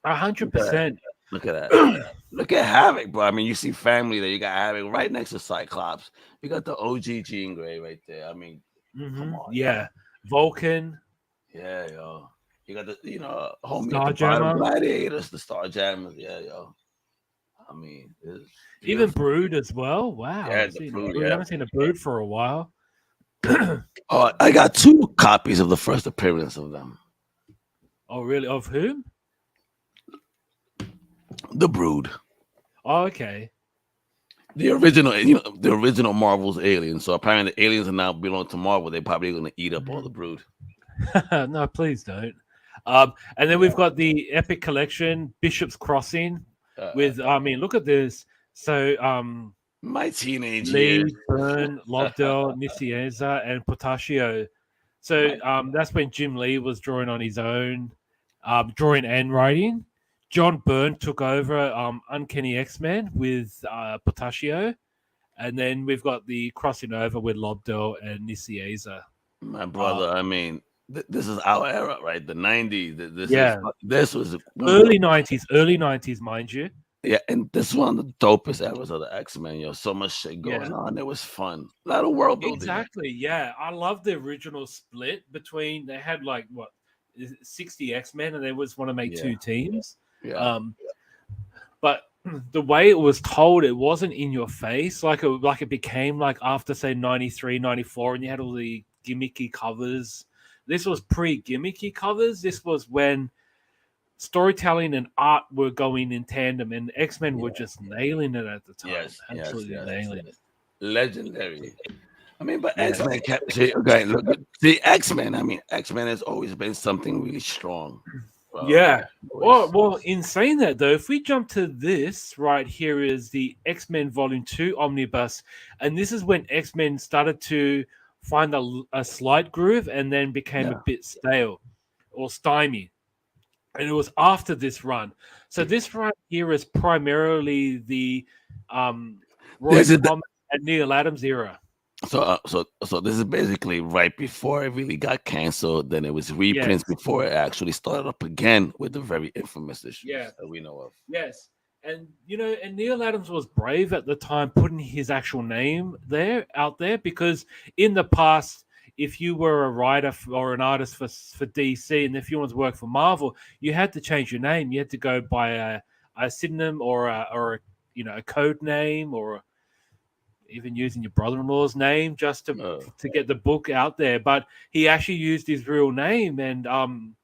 100%. Look at that. Look at Havoc, bro. I mean, you see family there. You got Havoc right next to Cyclops. You got the OG Jean Grey right there. I mean, come on. Yeah. Vulcan. Yeah, yo. You got the, homie at the bottom, Starjammer. Gladiators, the Starjammers. Yeah, yo. I mean, it's Even beautiful. Brood as well. Wow. Yeah, I've the seen Brood, Brood. I yeah. haven't seen a Brood for a while. Oh, I got 2 copies of the first appearance of them. Oh, really? Of whom? The Brood. Oh, okay. The original Marvel's aliens. So apparently the aliens are now belong to Marvel. They're probably going to eat up all the Brood. No, please don't. And then we've got the Epic Collection, Bishop's Crossing, with look at this. So My teenage Lee, years. Byrne, Lobdell, Nicieza, and Portacio. So that's when Jim Lee was drawing on his own, drawing and writing. John Byrne took over Uncanny X-Men with Portacio. And then we've got the crossing over with Lobdell and Nicieza. My brother, I mean, this is our era, right? The 90s. This was early 90s, mind you. Yeah, and this is one of the dopest eras of the X-Men. So much shit going on. It was fun. A lot of world building. Exactly. Yeah, I love the original split between. They had 60 X-Men, and they was want to make 2 teams. Yeah. But the way it was told, it wasn't in your face. Like it became after say 93, 94, and you had all the gimmicky covers. This was pre-gimmicky covers. This was when storytelling and art were going in tandem, and X-Men were just nailing it at the time. Yes, absolutely nailing it. Legendary. I mean, but X-Men kept okay. Look, the X-Men. I mean, X-Men has always been something really strong. Well, in saying that though, if we jump to this right here is the X-Men Volume 2 Omnibus, and this is when X-Men started to find a slight groove and then became a bit stale or stymie. And it was after this run. So this run here is primarily the Roy Thomas and Neil Adams era. So this is basically right before it really got canceled. Then it was reprints before it actually started up again with the very infamous issues that we know of. Yes. And and Neil Adams was brave at the time putting his actual name out there, because in the past, if you were a writer or an artist for DC, and if you wanted to work for Marvel, you had to change your name. You had to go by a pseudonym or a code name, or even using your brother-in-law's name just to get the book out there. But he actually used his real name, and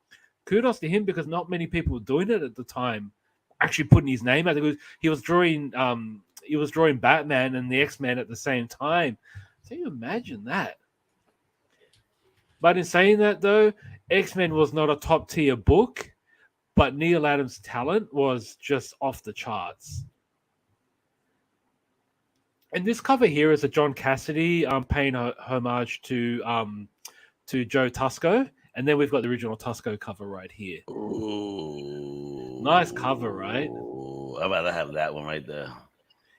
kudos to him, because not many people were doing it at the time, actually putting his name out there. He was drawing Batman and the X-Men at the same time. So you imagine that. But in saying that, though, X-Men was not a top-tier book, but Neil Adams' talent was just off the charts. And this cover here is a John Cassidy paying homage to Joe Tusco. And then we've got the original Tusco cover right here. Ooh. Nice cover, right? I'd rather have that one right there.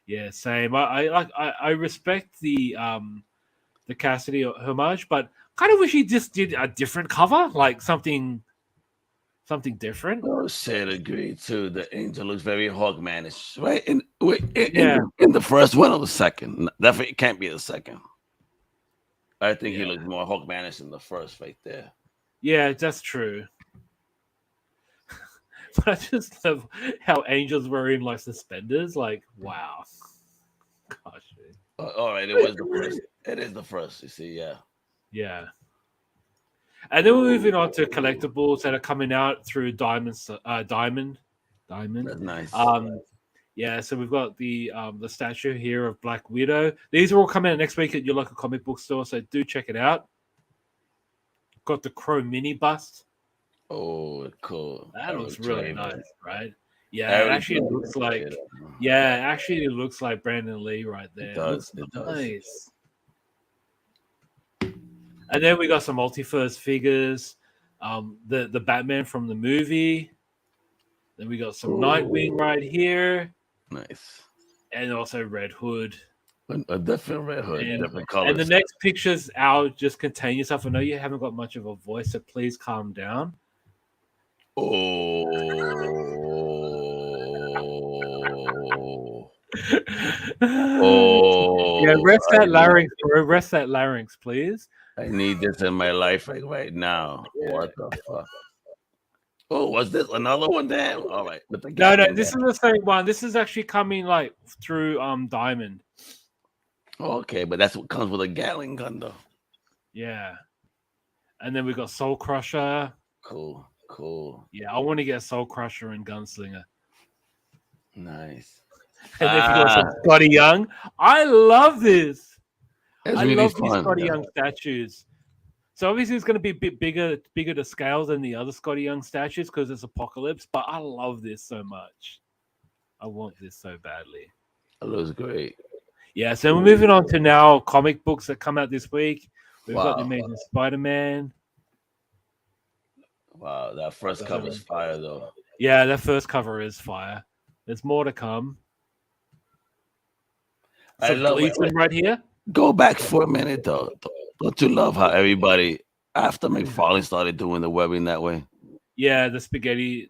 Yeah, same. I respect the Cassidy homage, but kind of wish he just did a different cover, like something different. Oh shit, agreed too. The angel looks very Hawkmanish, right? Yeah. In the first one or the second? Definitely can't be the second. I think he Yeah. looks more Hawkmanish in the first, right there. Yeah, that's true. But I just love how Angel's wearing like suspenders. Like, wow. Gosh. Man. All right, it was the first. It is the first. You see, yeah. Yeah. And then we're moving on to collectibles that are coming out through Diamond. That's nice. Yeah, so we've got the statue here of Black Widow. These are all coming out next week at your local comic book store, so do check it out. Got the Crow mini bust. Oh, cool. That looks really nice, right? Yeah, Eric it actually Draven. looks like it looks like Brandon Lee right there. It does. Looks nice. And then we got some multi-first figures. The Batman from the movie. Then we got some Nightwing right here. Nice. And also Red Hood. A different Red Hood, different colors. And the next pictures out, just contain yourself. I know you haven't got much of a voice, so please calm down. Oh. Oh. Yeah, rest that larynx, bro. Rest that larynx, please. I need this in my life right now. Yeah. What the fuck? Oh, was this another one then? All right. No, this is the same one. This is actually coming like through Diamond. Okay, but that's what comes with a Gatling gun, though. Yeah. And then we got Soul Crusher. Cool. Yeah, I want to get Soul Crusher and Gunslinger. Nice. And then you got some Scotty Young. I love this. I really love fun, these Scotty Young statues. So obviously it's going to be a bit bigger to scale than the other Scotty Young statues because it's Apocalypse. But I love this so much. I want this so badly. It looks great. Yeah, so we're moving on to now comic books that come out this week. We've got the Wow. Amazing Spider-Man. Wow, that first cover is fire, though. Yeah, that first cover is fire. There's more to come. I love it. Right here. Go back for a minute, though. Don't you love how everybody, after McFarlane started doing the webbing that way? Yeah, the spaghetti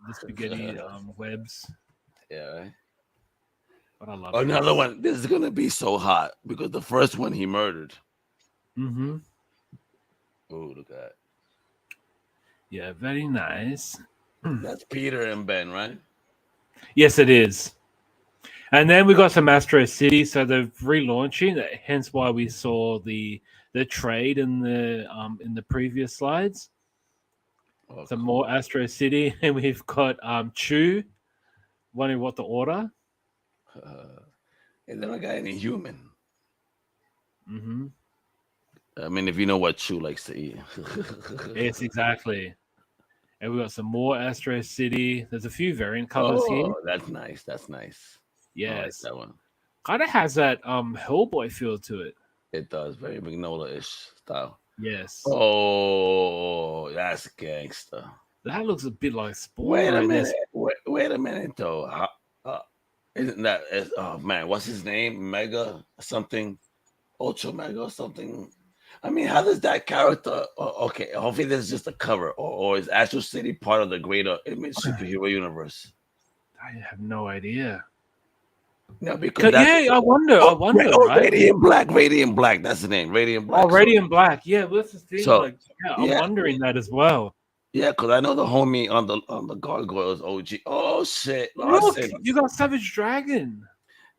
webs. Yeah, right? But I love another one. This is going to be so hot because the first one he murdered. Mm-hmm. Oh, look at that. Yeah, very nice. That's Peter and Ben, right? Yes, it is. And then we got some Astro City, so they're relaunching. Hence why we saw the trade in the previous slides. Oh, Some more Astro City, and we've got Chew. Wondering what the order. And then I got any human. Mm-hmm. I mean, if you know what Chew likes to eat. Yes, exactly. And we got some more Astro City. There's a few variant colors here. Oh, that's nice. That's nice. Yes, that one. Kind of has that Hellboy feel to it. It does, very Magnolia-ish style. Yes. Oh, that's gangster. That looks a bit like Spawn. Wait a minute. Wait a minute, though. Isn't that? Oh man, what's his name? Mega something, Ultra Mega something. I mean, how does that character? Okay, hopefully this is just a cover, or is Astro City part of the greater Image superhero universe? I have no idea. No, because I wonder. Right? Radiant Black. That's the name, Radiant Black. Oh, Radiant Black. Yeah, well, that's the thing. So, I'm wondering that as well. Yeah, because I know the homie on the Gargoyles OG. Oh shit! Look, you got Savage Dragon.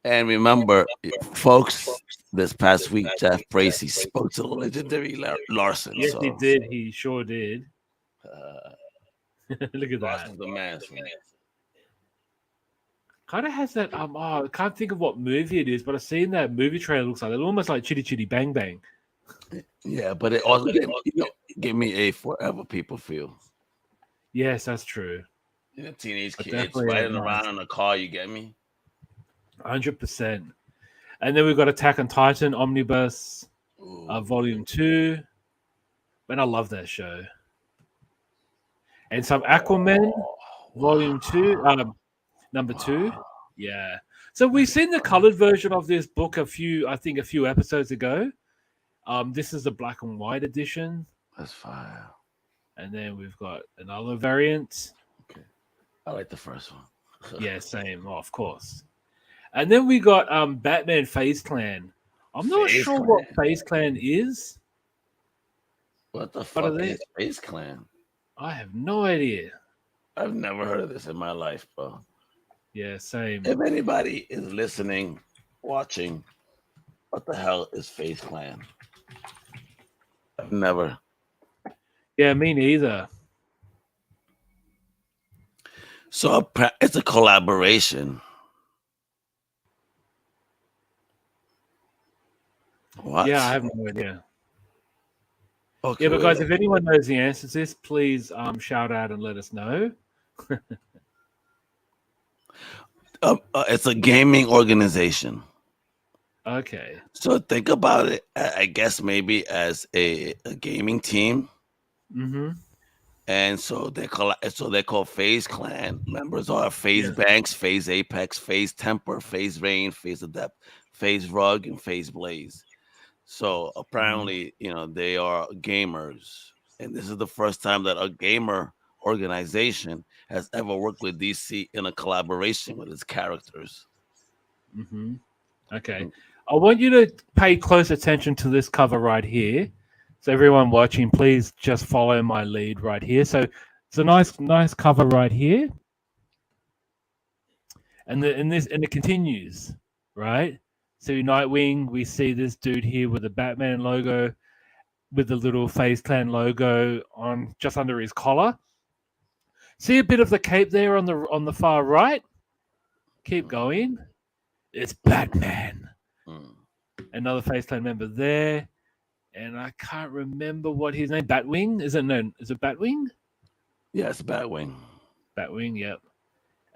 And remember, folks, this past week, Jeff Bracey spoke to the legendary Larson. Yes, he did. He sure did. Look at Larson's that. the man. Kind of has that. I can't think of what movie it is, but I've seen that movie trailer. Looks like it almost like Chitty Chitty Bang Bang. Yeah, but it also give me a Forever People feel. Yes, that's true. Teenage kids riding around in a car. You get me? 100%. And then we've got Attack on Titan Omnibus, Volume 2. Man, I love that show. And some Aquaman, Volume 2, number 2. Yeah. So we've seen the colored version of this book a few episodes ago. This is the black and white edition. That's fire. And then we've got another variant. Okay. I like the first one. Yeah, same. Oh, of course. And then we got Batman FaZe Clan. I'm not FaZe sure Clan. what FaZe Clan is. What the What fuck are they? is FaZe Clan? I have no idea. I've never heard of this in my life, bro. Yeah, same. If anybody is listening, watching, what the hell is FaZe Clan? I've never. Yeah, me neither. So it's a collaboration. What? Yeah, I have no idea. Okay, Yeah, but guys, if anyone knows the answer to this, please shout out and let us know. It's a gaming organization. Okay. So think about it, I guess maybe as a gaming team. Mm-hmm. And so they're called FaZe Clan. Members are FaZe Banks, FaZe Apex, FaZe Temper, FaZe Rain, FaZe Adept, FaZe Rug, and FaZe Blaze. So apparently, they are gamers. And this is the first time that a gamer organization has ever worked with DC in a collaboration with its characters. Mm-hmm. Okay. I want you to pay close attention to this cover right here. So everyone watching, please just follow my lead right here. So it's a nice cover right here. And it continues, right? So Nightwing, we see this dude here with the Batman logo, with the little FaZe Clan logo on just under his collar. See a bit of the cape there on the far right? Keep going. It's Batman. Another FaZe Clan member there. And I can't remember what his name. Batwing? Is it Batwing? Yes, Batwing. Batwing, yep.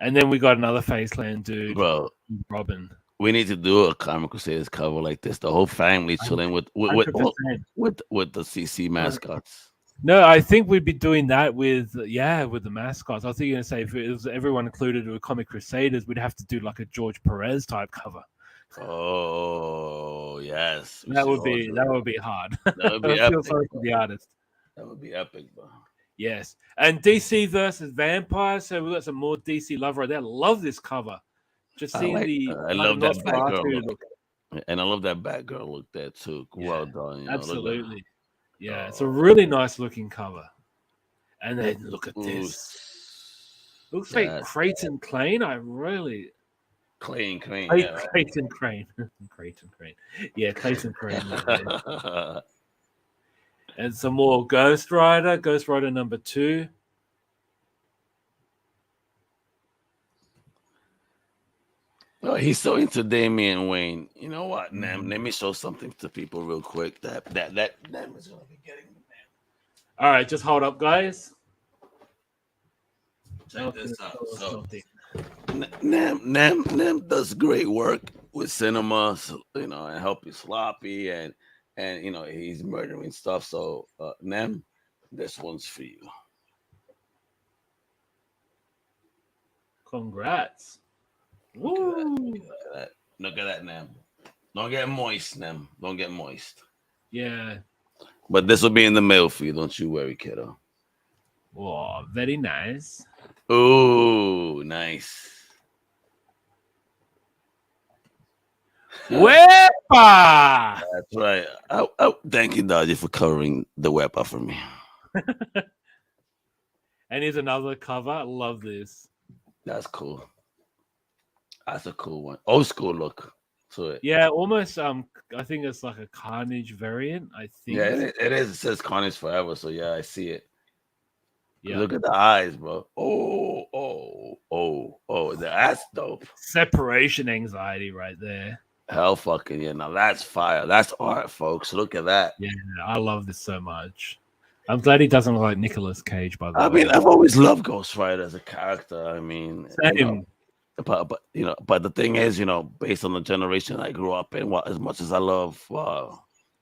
And then we got another FaZe Clan dude. Bro, Robin. We need to do a Comic Crusaders cover like this. The whole family chilling with the CC mascots. No, I think we'd be doing that with the mascots. I was thinking to say if it was everyone included with Comic Crusaders, we'd have to do like a George Perez type cover. Oh yes, that would be hard. That would be epic. Sorry for the artist. That would be epic, bro. Yes, and DC versus Vampire. So we got some more DC love right there. Love this cover. Just seeing I love that Batgirl look. And I love that Batgirl look there too. Well done. Absolutely. Yeah, it's a really nice looking cover. And then look at this. Looks like Creighton Crane. Clayton Crane. Creighton Crane. Creighton Crane. Yeah, Clayton Crane. And some more Ghost Rider number 2. Oh, he's so into Damian Wayne. You know what, Nam? Let me show something to people real quick. That Nam is gonna be getting the man. All right, just hold up, guys. Check this out. So, Nam does great work with cinema, and helping Sloppy and he's murdering stuff. So Nam, this one's for you. Congrats. Look at that, Nam. Don't get moist, Nam. Don't get moist. Yeah. But this will be in the mail for you. Don't you worry, kiddo. Oh, very nice. Ooh, nice. Wepa! That's right. Thank you, Dodgy, for covering the Wepa for me. And here's another cover. I love this. That's cool. That's a cool one. Old school look to it. Yeah, almost. I think it's like a Carnage variant. I think. Yeah, it is. It says Carnage Forever. So yeah, I see it. Yeah. Look at the eyes, bro. That's dope. Separation anxiety right there. Hell fucking yeah. Now that's fire. That's art, folks. Look at that. Yeah, I love this so much. I'm glad he doesn't look like Nicolas Cage, by the way. I mean, I've always loved Ghost Rider as a character. I mean, same. But the thing is, based on the generation I grew up in, as much as I love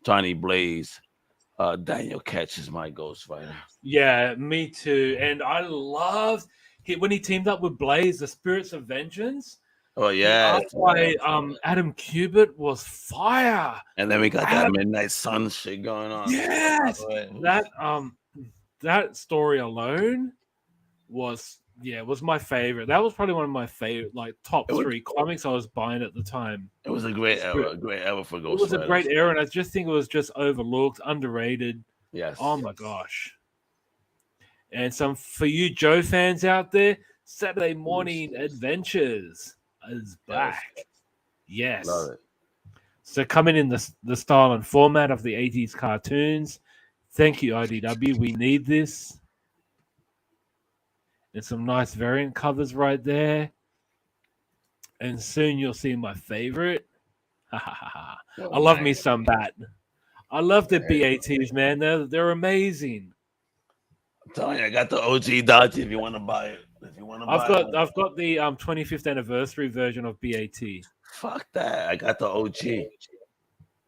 Johnny Blaze, Daniel Ketch is my Ghost Rider. Yeah, me too. And I loved when he teamed up with Blaze, the Spirits of Vengeance. Oh The yeah. art by Adam Kubert was fire. And then we got that Adam, Midnight Sun shit going on. yes, That that story alone was my favorite. That was probably one of my favorite, like top three comics I was buying at the time. it was a great era for Ghost It was Riders. a great era, and I just think it was just overlooked, underrated. Yes. Oh my gosh. And some for you Joe fans out there, Saturday Morning Adventures is back. Yes. Love it. So coming in the style and format of the 80s cartoons. Thank you, IDW. We need this. And some nice variant covers right there. And soon you'll see my favorite. I love me some Bat. I love the BATs, man. They're amazing. I'm telling you, I got the OG Dodgy if you want to buy it. If you want to I've got the 25th anniversary version of BAT. Fuck that. I got the OG.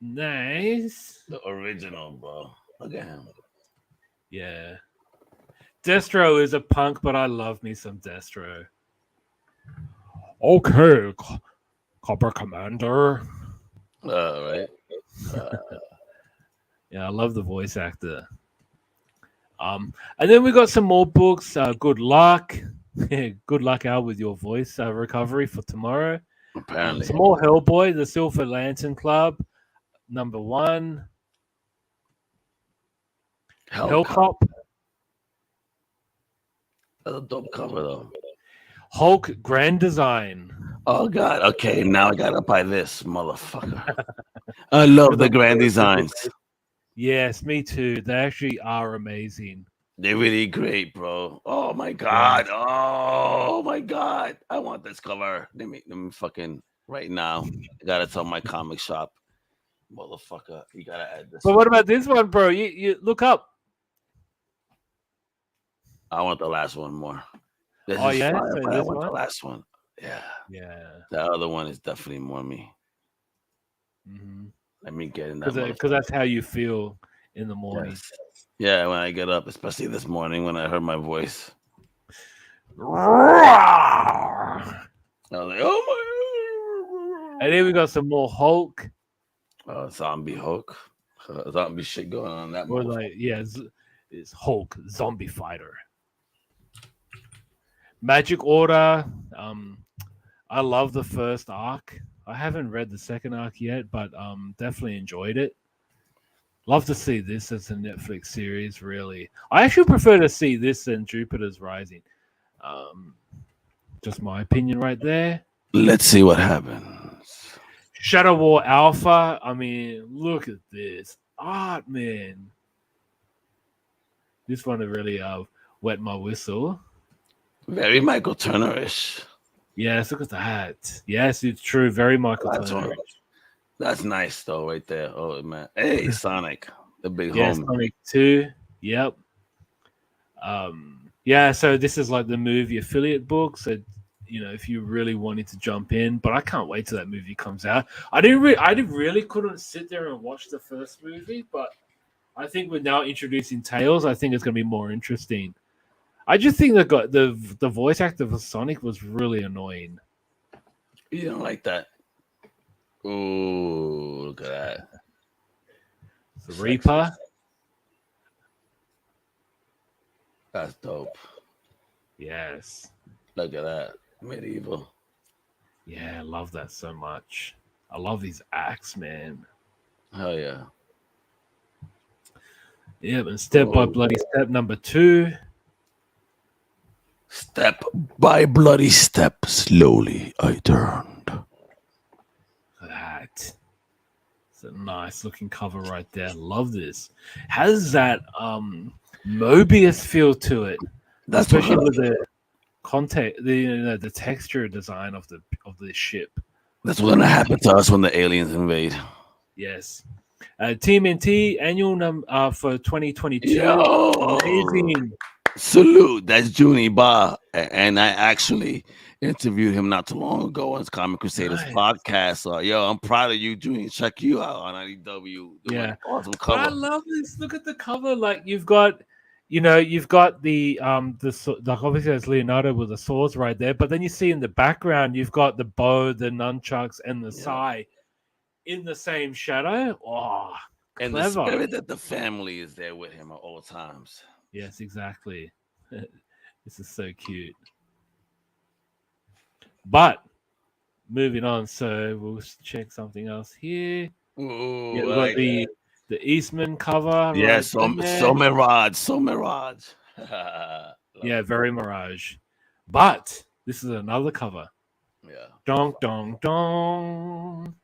Nice. The original, bro. Look at him. Yeah. Destro is a punk, but I love me some Destro. Okay, Copper Commander. Right. Yeah, I love the voice actor. And then we got some more books. Good luck. Good luck, Al, with your voice recovery for tomorrow. Apparently. Some more Hellboy, the Silver Lantern Club, #1. Hellcop. That's a dope cover, though. Hulk Grand Design. Oh, God. Okay, now I got to buy this, motherfucker. I love the grand designs. Yes, me too. They actually are amazing. They're really great, bro. Oh, my God. Oh, my God. I want this cover. Let me fucking right now. I got to tell my comic shop. Motherfucker, you got to add this. But what about this one, bro? You look up. I want the last one more. This Oh, is yeah? fire, So but I this want one? the last one. Yeah. Yeah. The other one is definitely more me. Mm-hmm. Let me get in that. Because that's how you feel in the morning. Yes. Yeah, when I get up, especially this morning when I heard my voice. I was like, oh my. And then we got some more Hulk. Zombie Hulk. Zombie shit going on that Or movie. like, yeah, it's Hulk, Zombie Fighter. Magic Order. I love the first arc. I haven't read the second arc yet, but definitely enjoyed it. Love to see this as a Netflix series, really. I actually prefer to see this than Jupiter's Rising. Just my opinion right there. Let's see what happens. Shadow War Alpha. I mean, look at this art, man. This one really wet my whistle. Very Michael Turner-ish. Yes, look at that. Yes, it's true. Very Michael Turner. That's nice, though, right there. Oh, man. Hey, Sonic, the big yes, homie. Sonic 2. Yep. Yeah, so this is like the movie affiliate book. So, you know, if you really wanted to jump in, but I can't wait till that movie comes out. I really couldn't sit there and watch the first movie, but I think we're now introducing Tails. I think it's going to be more interesting. I just think the voice actor for Sonic was really annoying. You don't like that? Ooh, look at that. The Reaper. That's dope. Yes. Look at that. Medieval. Yeah, I love that so much. I love these acts, man. Hell yeah. Yeah, and Step by Bloody Step #2. Step by bloody step, slowly I turned. That. It's a nice looking cover right there. Love this. Has that Mobius feel to it. That's especially with the context, the texture design of the ship. That's what's gonna happen to us when the aliens invade. Yes. TMNT annual for 2022. Yo. Amazing. Salute. That's Junie Ba. And I actually interviewed him not too long ago on his Comic Crusaders podcast. So, yo, I'm proud of you, Junie. Check you out on IDW. Yeah. Awesome cover. I love this. Look at the cover. Like, you've got you know, you've got like obviously there's Leonardo with the swords right there, but then you see in the background you've got the bow, the nunchucks, and the sai in the same shadow. Oh, and the clever. spirit that the family is there with him at all times. Yes, exactly. This is so cute. But moving on, so we'll check something else here. Ooh, Yeah, we've got the Eastman cover. Yeah, right so there. Mirage. Yeah, very Mirage. But this is another cover. Yeah. Dong, dong, dong.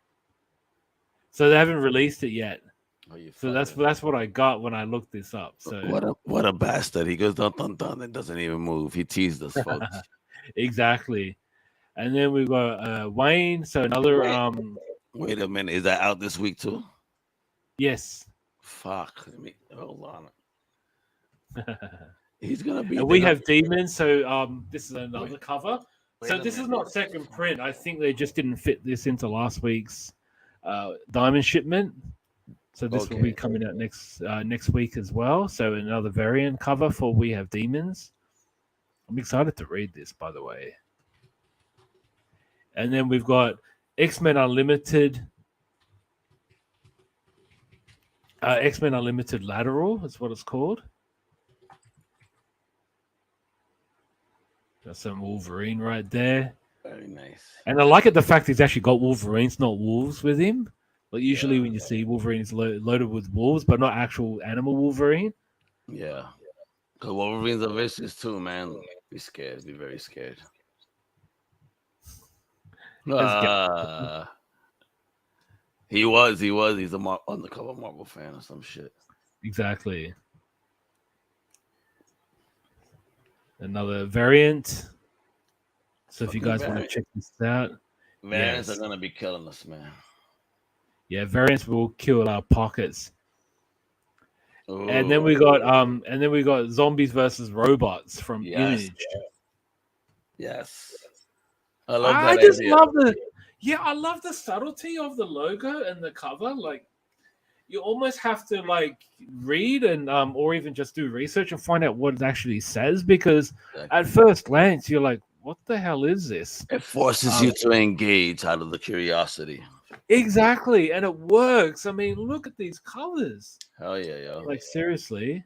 So they haven't released it yet. So that's what I got when I looked this up. So what a bastard! He goes dun dun dun and doesn't even move. He teased us, folks. Exactly. And then we've got Wayne. So another Wait a minute, is that out this week too? Yes. Fuck. Let me hold on. He's gonna be. And we have Demons. So this is another cover. So this is not second print. I think they just didn't fit this into last week's Diamond shipment. So this will be coming out next week as well. So another variant cover for We Have Demons. I'm excited to read this, by the way. And then we've got X-Men Unlimited. X-Men Unlimited Lateral is what it's called. Got some Wolverine right there. Very nice. And I like it the fact he's actually got Wolverines, not wolves, with him. Like usually when you see Wolverine is loaded with wolves, but not actual animal Wolverine. Yeah. Because Wolverines are vicious too, man. Be scared. Be very scared. He was. He's a undercover Marvel fan or some shit. Exactly. Another variant. So if you guys want to check this out, variants are gonna be killing us, man. Yeah, variants will kill our pockets. Ooh. And then we got Zombies versus Robots from Image. Yes. I love that. I love the subtlety of the logo and the cover. Like you almost have to like read and or even just do research and find out what it actually says, because at first glance you're like, what the hell is this? It forces you to engage out of the curiosity. Exactly, and it works. I mean, look at these colors. Hell yeah, yo! Like seriously,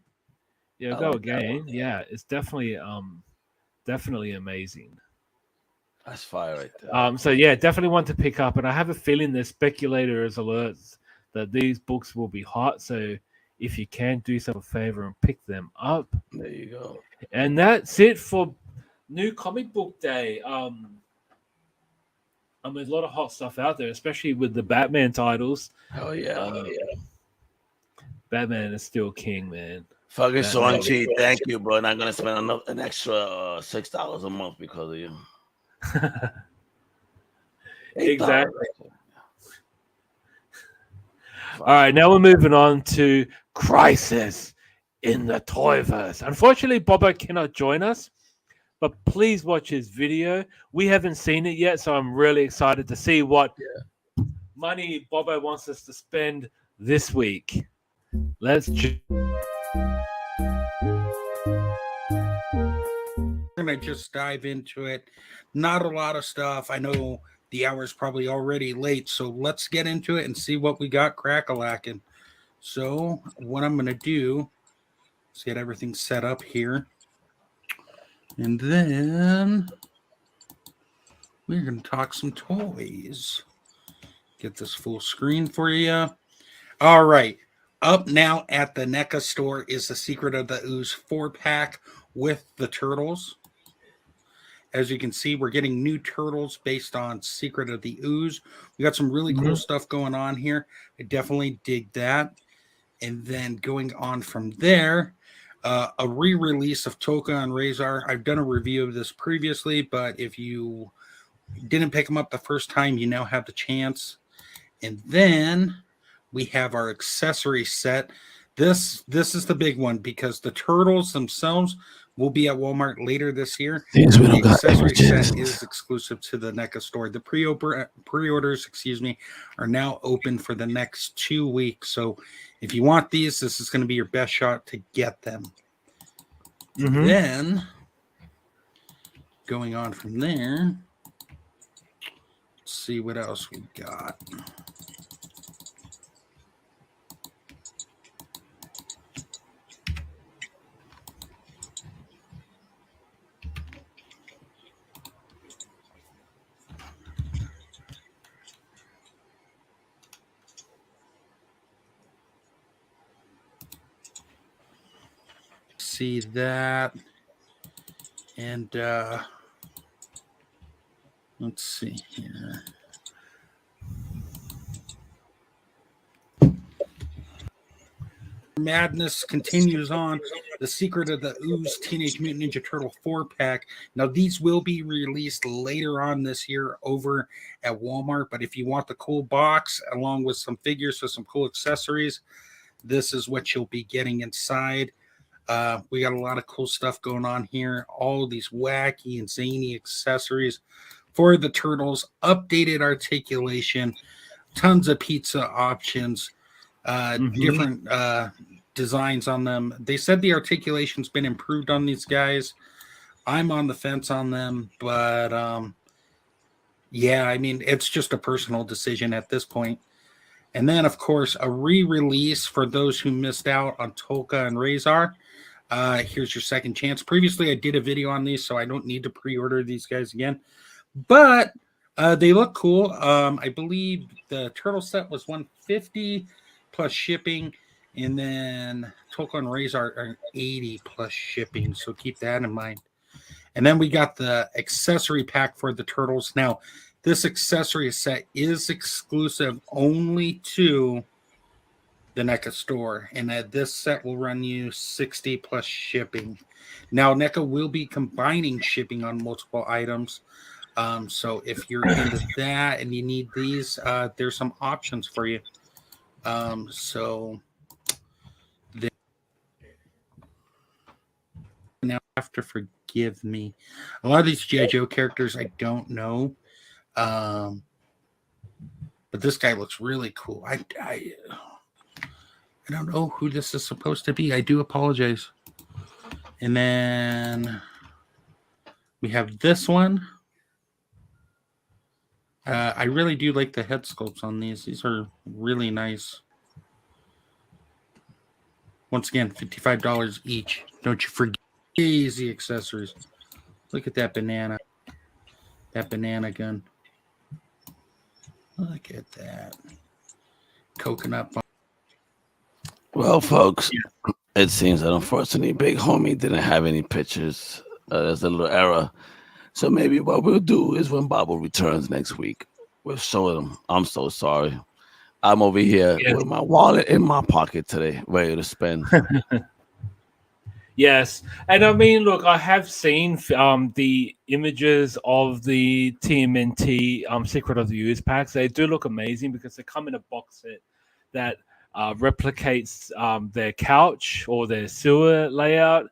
yeah. Go again. Yeah, it's definitely amazing. That's fire right there. So yeah, definitely want to pick up, and I have a feeling there's speculators alerts that these books will be hot. So if you can, do yourself a favor and pick them up. There you go. And that's it for New Comic Book Day. There's a lot of hot stuff out there, especially with the Batman titles. Oh yeah, Batman is still king, man. Fucking Shang-Chi, thank you, bro. And I'm gonna spend an extra $6 a month because of you. Exactly. All right, now we're moving on to Crisis in the Toyverse. Unfortunately, Bobo cannot join us, but please watch his video. We haven't seen it yet, so I'm really excited to see what money Bobo wants us to spend this week. Let's We're going to just dive into it. Not a lot of stuff. I know the hour's probably already late, so let's get into it and see what we got crack-a-lacking. So what I'm going to do is get everything set up here. And then we're going to talk some toys. Get this full screen for you. All right. Up now at the NECA store is the Secret of the Ooze 4-pack with the turtles. As you can see, we're getting new turtles based on Secret of the Ooze. We got some really cool stuff going on here. I definitely dig that. And then going on from there, a re-release of Toka and Razor. I've done a review of this previously, but if you didn't pick them up the first time, you now have the chance. And then we have our accessory set. This is the big one because the turtles themselves will be at Walmart later this year. The accessory set is exclusive to the NECA store. The pre-orders, are now open for the next 2 weeks. So if you want these, this is going to be your best shot to get them. Mhm. Then, going on from there, let's see what else we got. See that. And let's see here. Madness continues on. The Secret of the Ooze Teenage Mutant Ninja Turtle 4-pack. Now, these will be released later on this year over at Walmart. But if you want the cool box along with some figures with some cool accessories, this is what you'll be getting inside. We got a lot of cool stuff going on here. All these wacky and zany accessories for the turtles, updated articulation, tons of pizza options, different designs on them. They said the articulation's been improved on these guys. I'm on the fence on them, but yeah, I mean, it's just a personal decision at this point. And then, of course, a re-release for those who missed out on Tolka and Razor. Here's your second chance. Previously, I did a video on these, so I don't need to pre-order these guys again. But they look cool. I believe the turtle set was $150 plus shipping, and then Tolka and Razor are $80 plus shipping. So keep that in mind. And then we got the accessory pack for the turtles. Now, this accessory set is exclusive only to the NECA store, and this set will run you $60 plus shipping. Now, NECA will be combining shipping on multiple items. So if you're into that and you need these, there's some options for you. So now you have to forgive me. A lot of these G.I. Joe characters I don't know. But this guy looks really cool. I don't know who this is supposed to be. I do apologize. And then we have this one. I really do like the head sculpts on these. These are really nice. Once again, $55 each. Don't you forget easy accessories. Look at that banana. That banana gun. Look at that. Coconut. Well, folks, it seems that unfortunately Big Homie didn't have any pictures. There's a little error. So maybe what we'll do is when Bobo returns next week, we'll show them. I'm so sorry. I'm over here with my wallet in my pocket today, ready to spend. Yes, and I mean, look, I have seen the images of the TMNT Secret of the Ooze packs. They do look amazing because they come in a box set that replicates their couch or their sewer layout,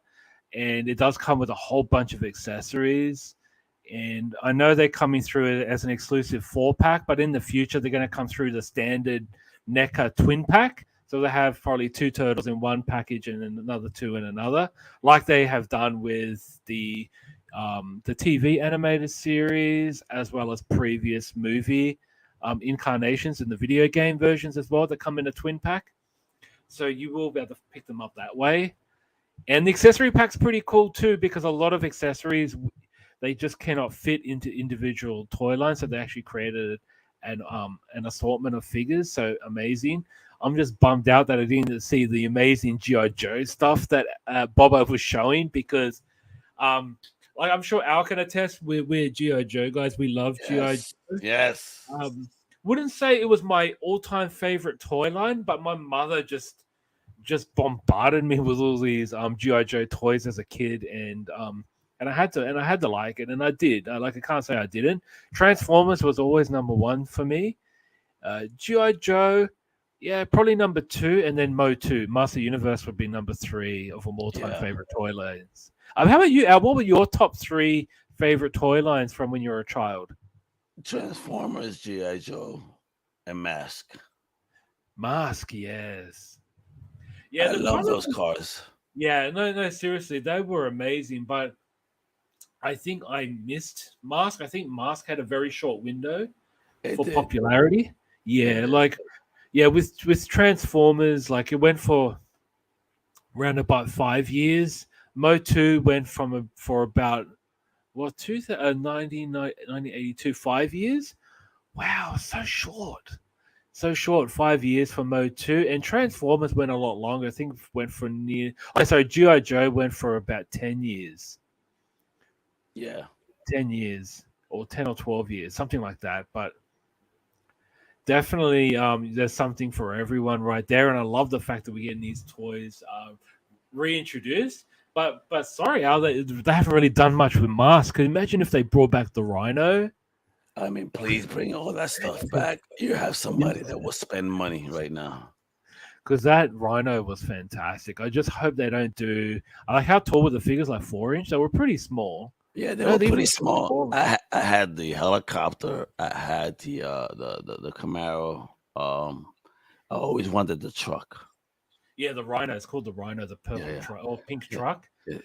and it does come with a whole bunch of accessories. And I know they're coming through it as an exclusive 4-pack, but in the future they're going to come through the standard NECA twin pack. So they have probably 2 turtles in one package and then another 2 in another, like they have done with the TV animated series, as well as previous movie incarnations in the video game versions as well that come in a twin pack. So you will be able to pick them up that way. And the accessory pack's pretty cool too, because a lot of accessories, they just cannot fit into individual toy lines. So they actually created an assortment of figures. So amazing. I'm just bummed out that I didn't see the amazing G.I. Joe stuff that Bobo was showing, because like I'm sure Al can attest, we're G.I. Joe guys. We love G.I. Joe. Yes. Wouldn't say it was my all-time favorite toy line, but my mother just bombarded me with all these G.I. Joe toys as a kid, and I had to like it, and I did. I can't say I didn't. Transformers was always number 1 for me. G.I. Joe, yeah, probably number 2, and then Mo2, Master Universe would be number 3 of all-time favorite toy lines. How about you, Al? What were your top 3 favorite toy lines from when you were a child? Transformers, G.I. Joe, and Mask. Mask, yes. Yeah, I love those cars. Yeah, no, seriously, they were amazing. But I think I missed Mask. I think Mask had a very short window It for did. popularity. It Yeah, did. like with Transformers, like it went for around about 5 years. Mo 2 went for about what 1982, 5 years. Wow, so short. So short, 5 years for Mode 2. And Transformers went a lot longer. I think went for G.I. Joe went for about 10 years. Yeah. 10 years. Or 10 or 12 years, something like that. But definitely there's something for everyone right there. And I love the fact that we're getting these toys reintroduced. But sorry, Al, they haven't really done much with Mask. Imagine if they brought back the Rhino. I mean, please bring all that stuff back. You have somebody that will spend money right now. Because that Rhino was fantastic. I just hope they don't do. I like how tall were the figures, like 4 inch. They were pretty small. Yeah, they No, were they pretty were small. small. I had the helicopter. I had the Camaro. I always wanted the truck. Yeah, the Rhino. It's called the Rhino, the purple Yeah, truck or pink yeah, truck. yeah.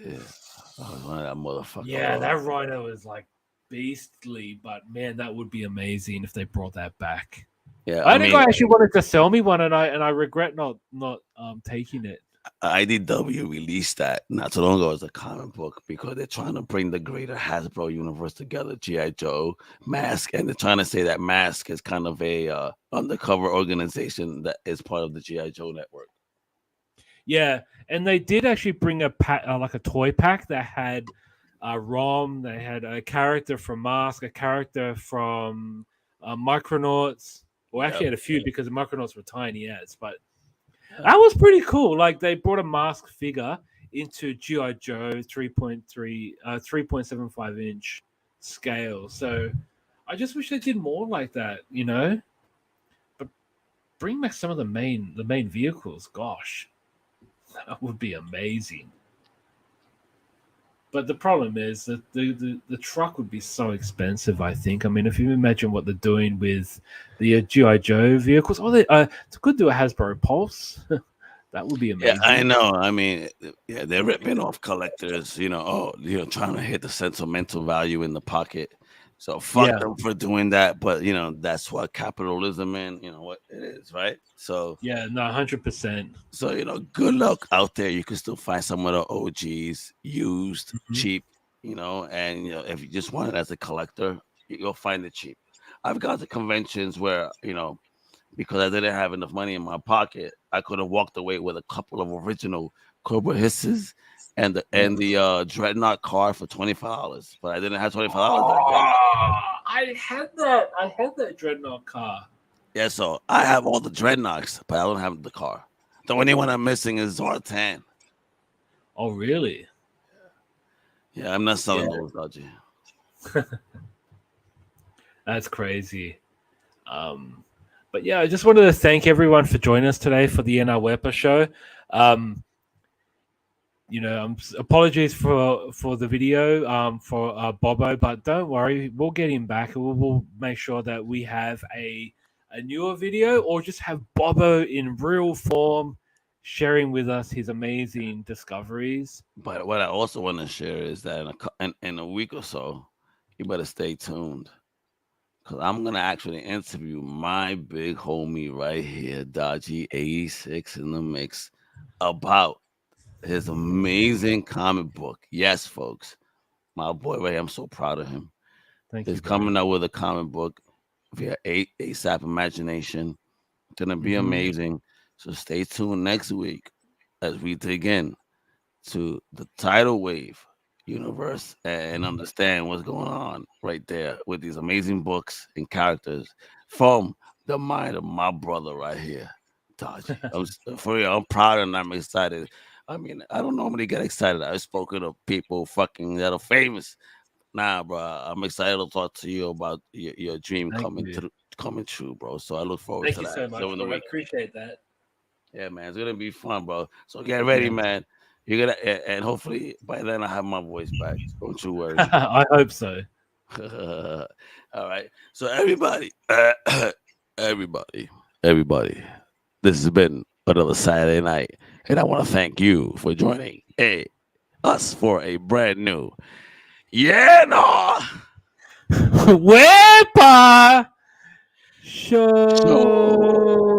I always wanted that motherfucker. Yeah, that Rhino is like beastly, but man, that would be amazing if they brought that back. Yeah, I think I actually wanted to sell me one, and I regret not taking it. IDW released that not so long ago as a comic book because they're trying to bring the greater Hasbro universe together. G.I. Joe, Mask, and they're trying to say that Mask is kind of a undercover organization that is part of the G.I. Joe network. Yeah, and they did actually bring a pack, like a toy pack that had ROM. They had a character from Mask, a character from Micronauts. Well, actually, had a few because the Micronauts were tiny as, but that was pretty cool. Like they brought a Mask figure into G.I. Joe 3.75 inch scale. So I just wish they did more like that, you know. But bring back some of the main vehicles. Gosh, that would be amazing. But the problem is that the truck would be so expensive, I think. I mean, if you imagine what they're doing with the G.I. Joe vehicles, they could do a Hasbro Pulse. That would be amazing. Yeah, I know. I mean, yeah, they're ripping off collectors, trying to hit the sentimental value in the pocket. So fuck them for doing that. But, that's what capitalism and, what it is, right? So, yeah, no, 100%. So, good luck out there. You can still find some of the OGs used, cheap, and, if you just want it as a collector, you'll find it cheap. I've got to conventions where, because I didn't have enough money in my pocket, I could have walked away with a couple of original Cobra Hisses and the Dreadnought car for $25, but I didn't have $25 I had that Dreadnought car. Yeah, so I have all the Dreadnoughts, but I don't have the car. The only one I'm missing is Zartan. Oh, really? Yeah, I'm not selling those, Dodgy. That's crazy. But yeah, I just wanted to thank everyone for joining us today for the NR Wepa show. Apologies for the video for Bobo, but don't worry, we'll get him back. We'll make sure that we have a newer video, or just have Bobo in real form sharing with us his amazing discoveries. But what I also want to share is that in a week or so, you better stay tuned, because I'm going to actually interview my big homie right here, Dodgy 86 in the mix, about his amazing comic book. Yes, folks. My boy Ray, I'm so proud of him. He's coming out with a comic book via ASAP Imagination. It's going to be amazing. So stay tuned next week as we dig in to the tidal wave universe and understand what's going on right there with these amazing books and characters from the mind of my brother right here, Dodgy. For real, I'm proud and I'm excited. I mean, I don't normally get excited. I've spoken to people that are famous. Nah, bro, I'm excited to talk to you about your dream coming true, bro. So I look forward to that. Thank you so much, bro. I appreciate that. Yeah, man, it's gonna be fun, bro. So get ready, man. You're gonna, and hopefully by then I have my voice back. Don't you worry. I hope so. All right. So everybody, everybody, this has been another Saturday night And I want to thank you for joining us for a brand new Wepa Show.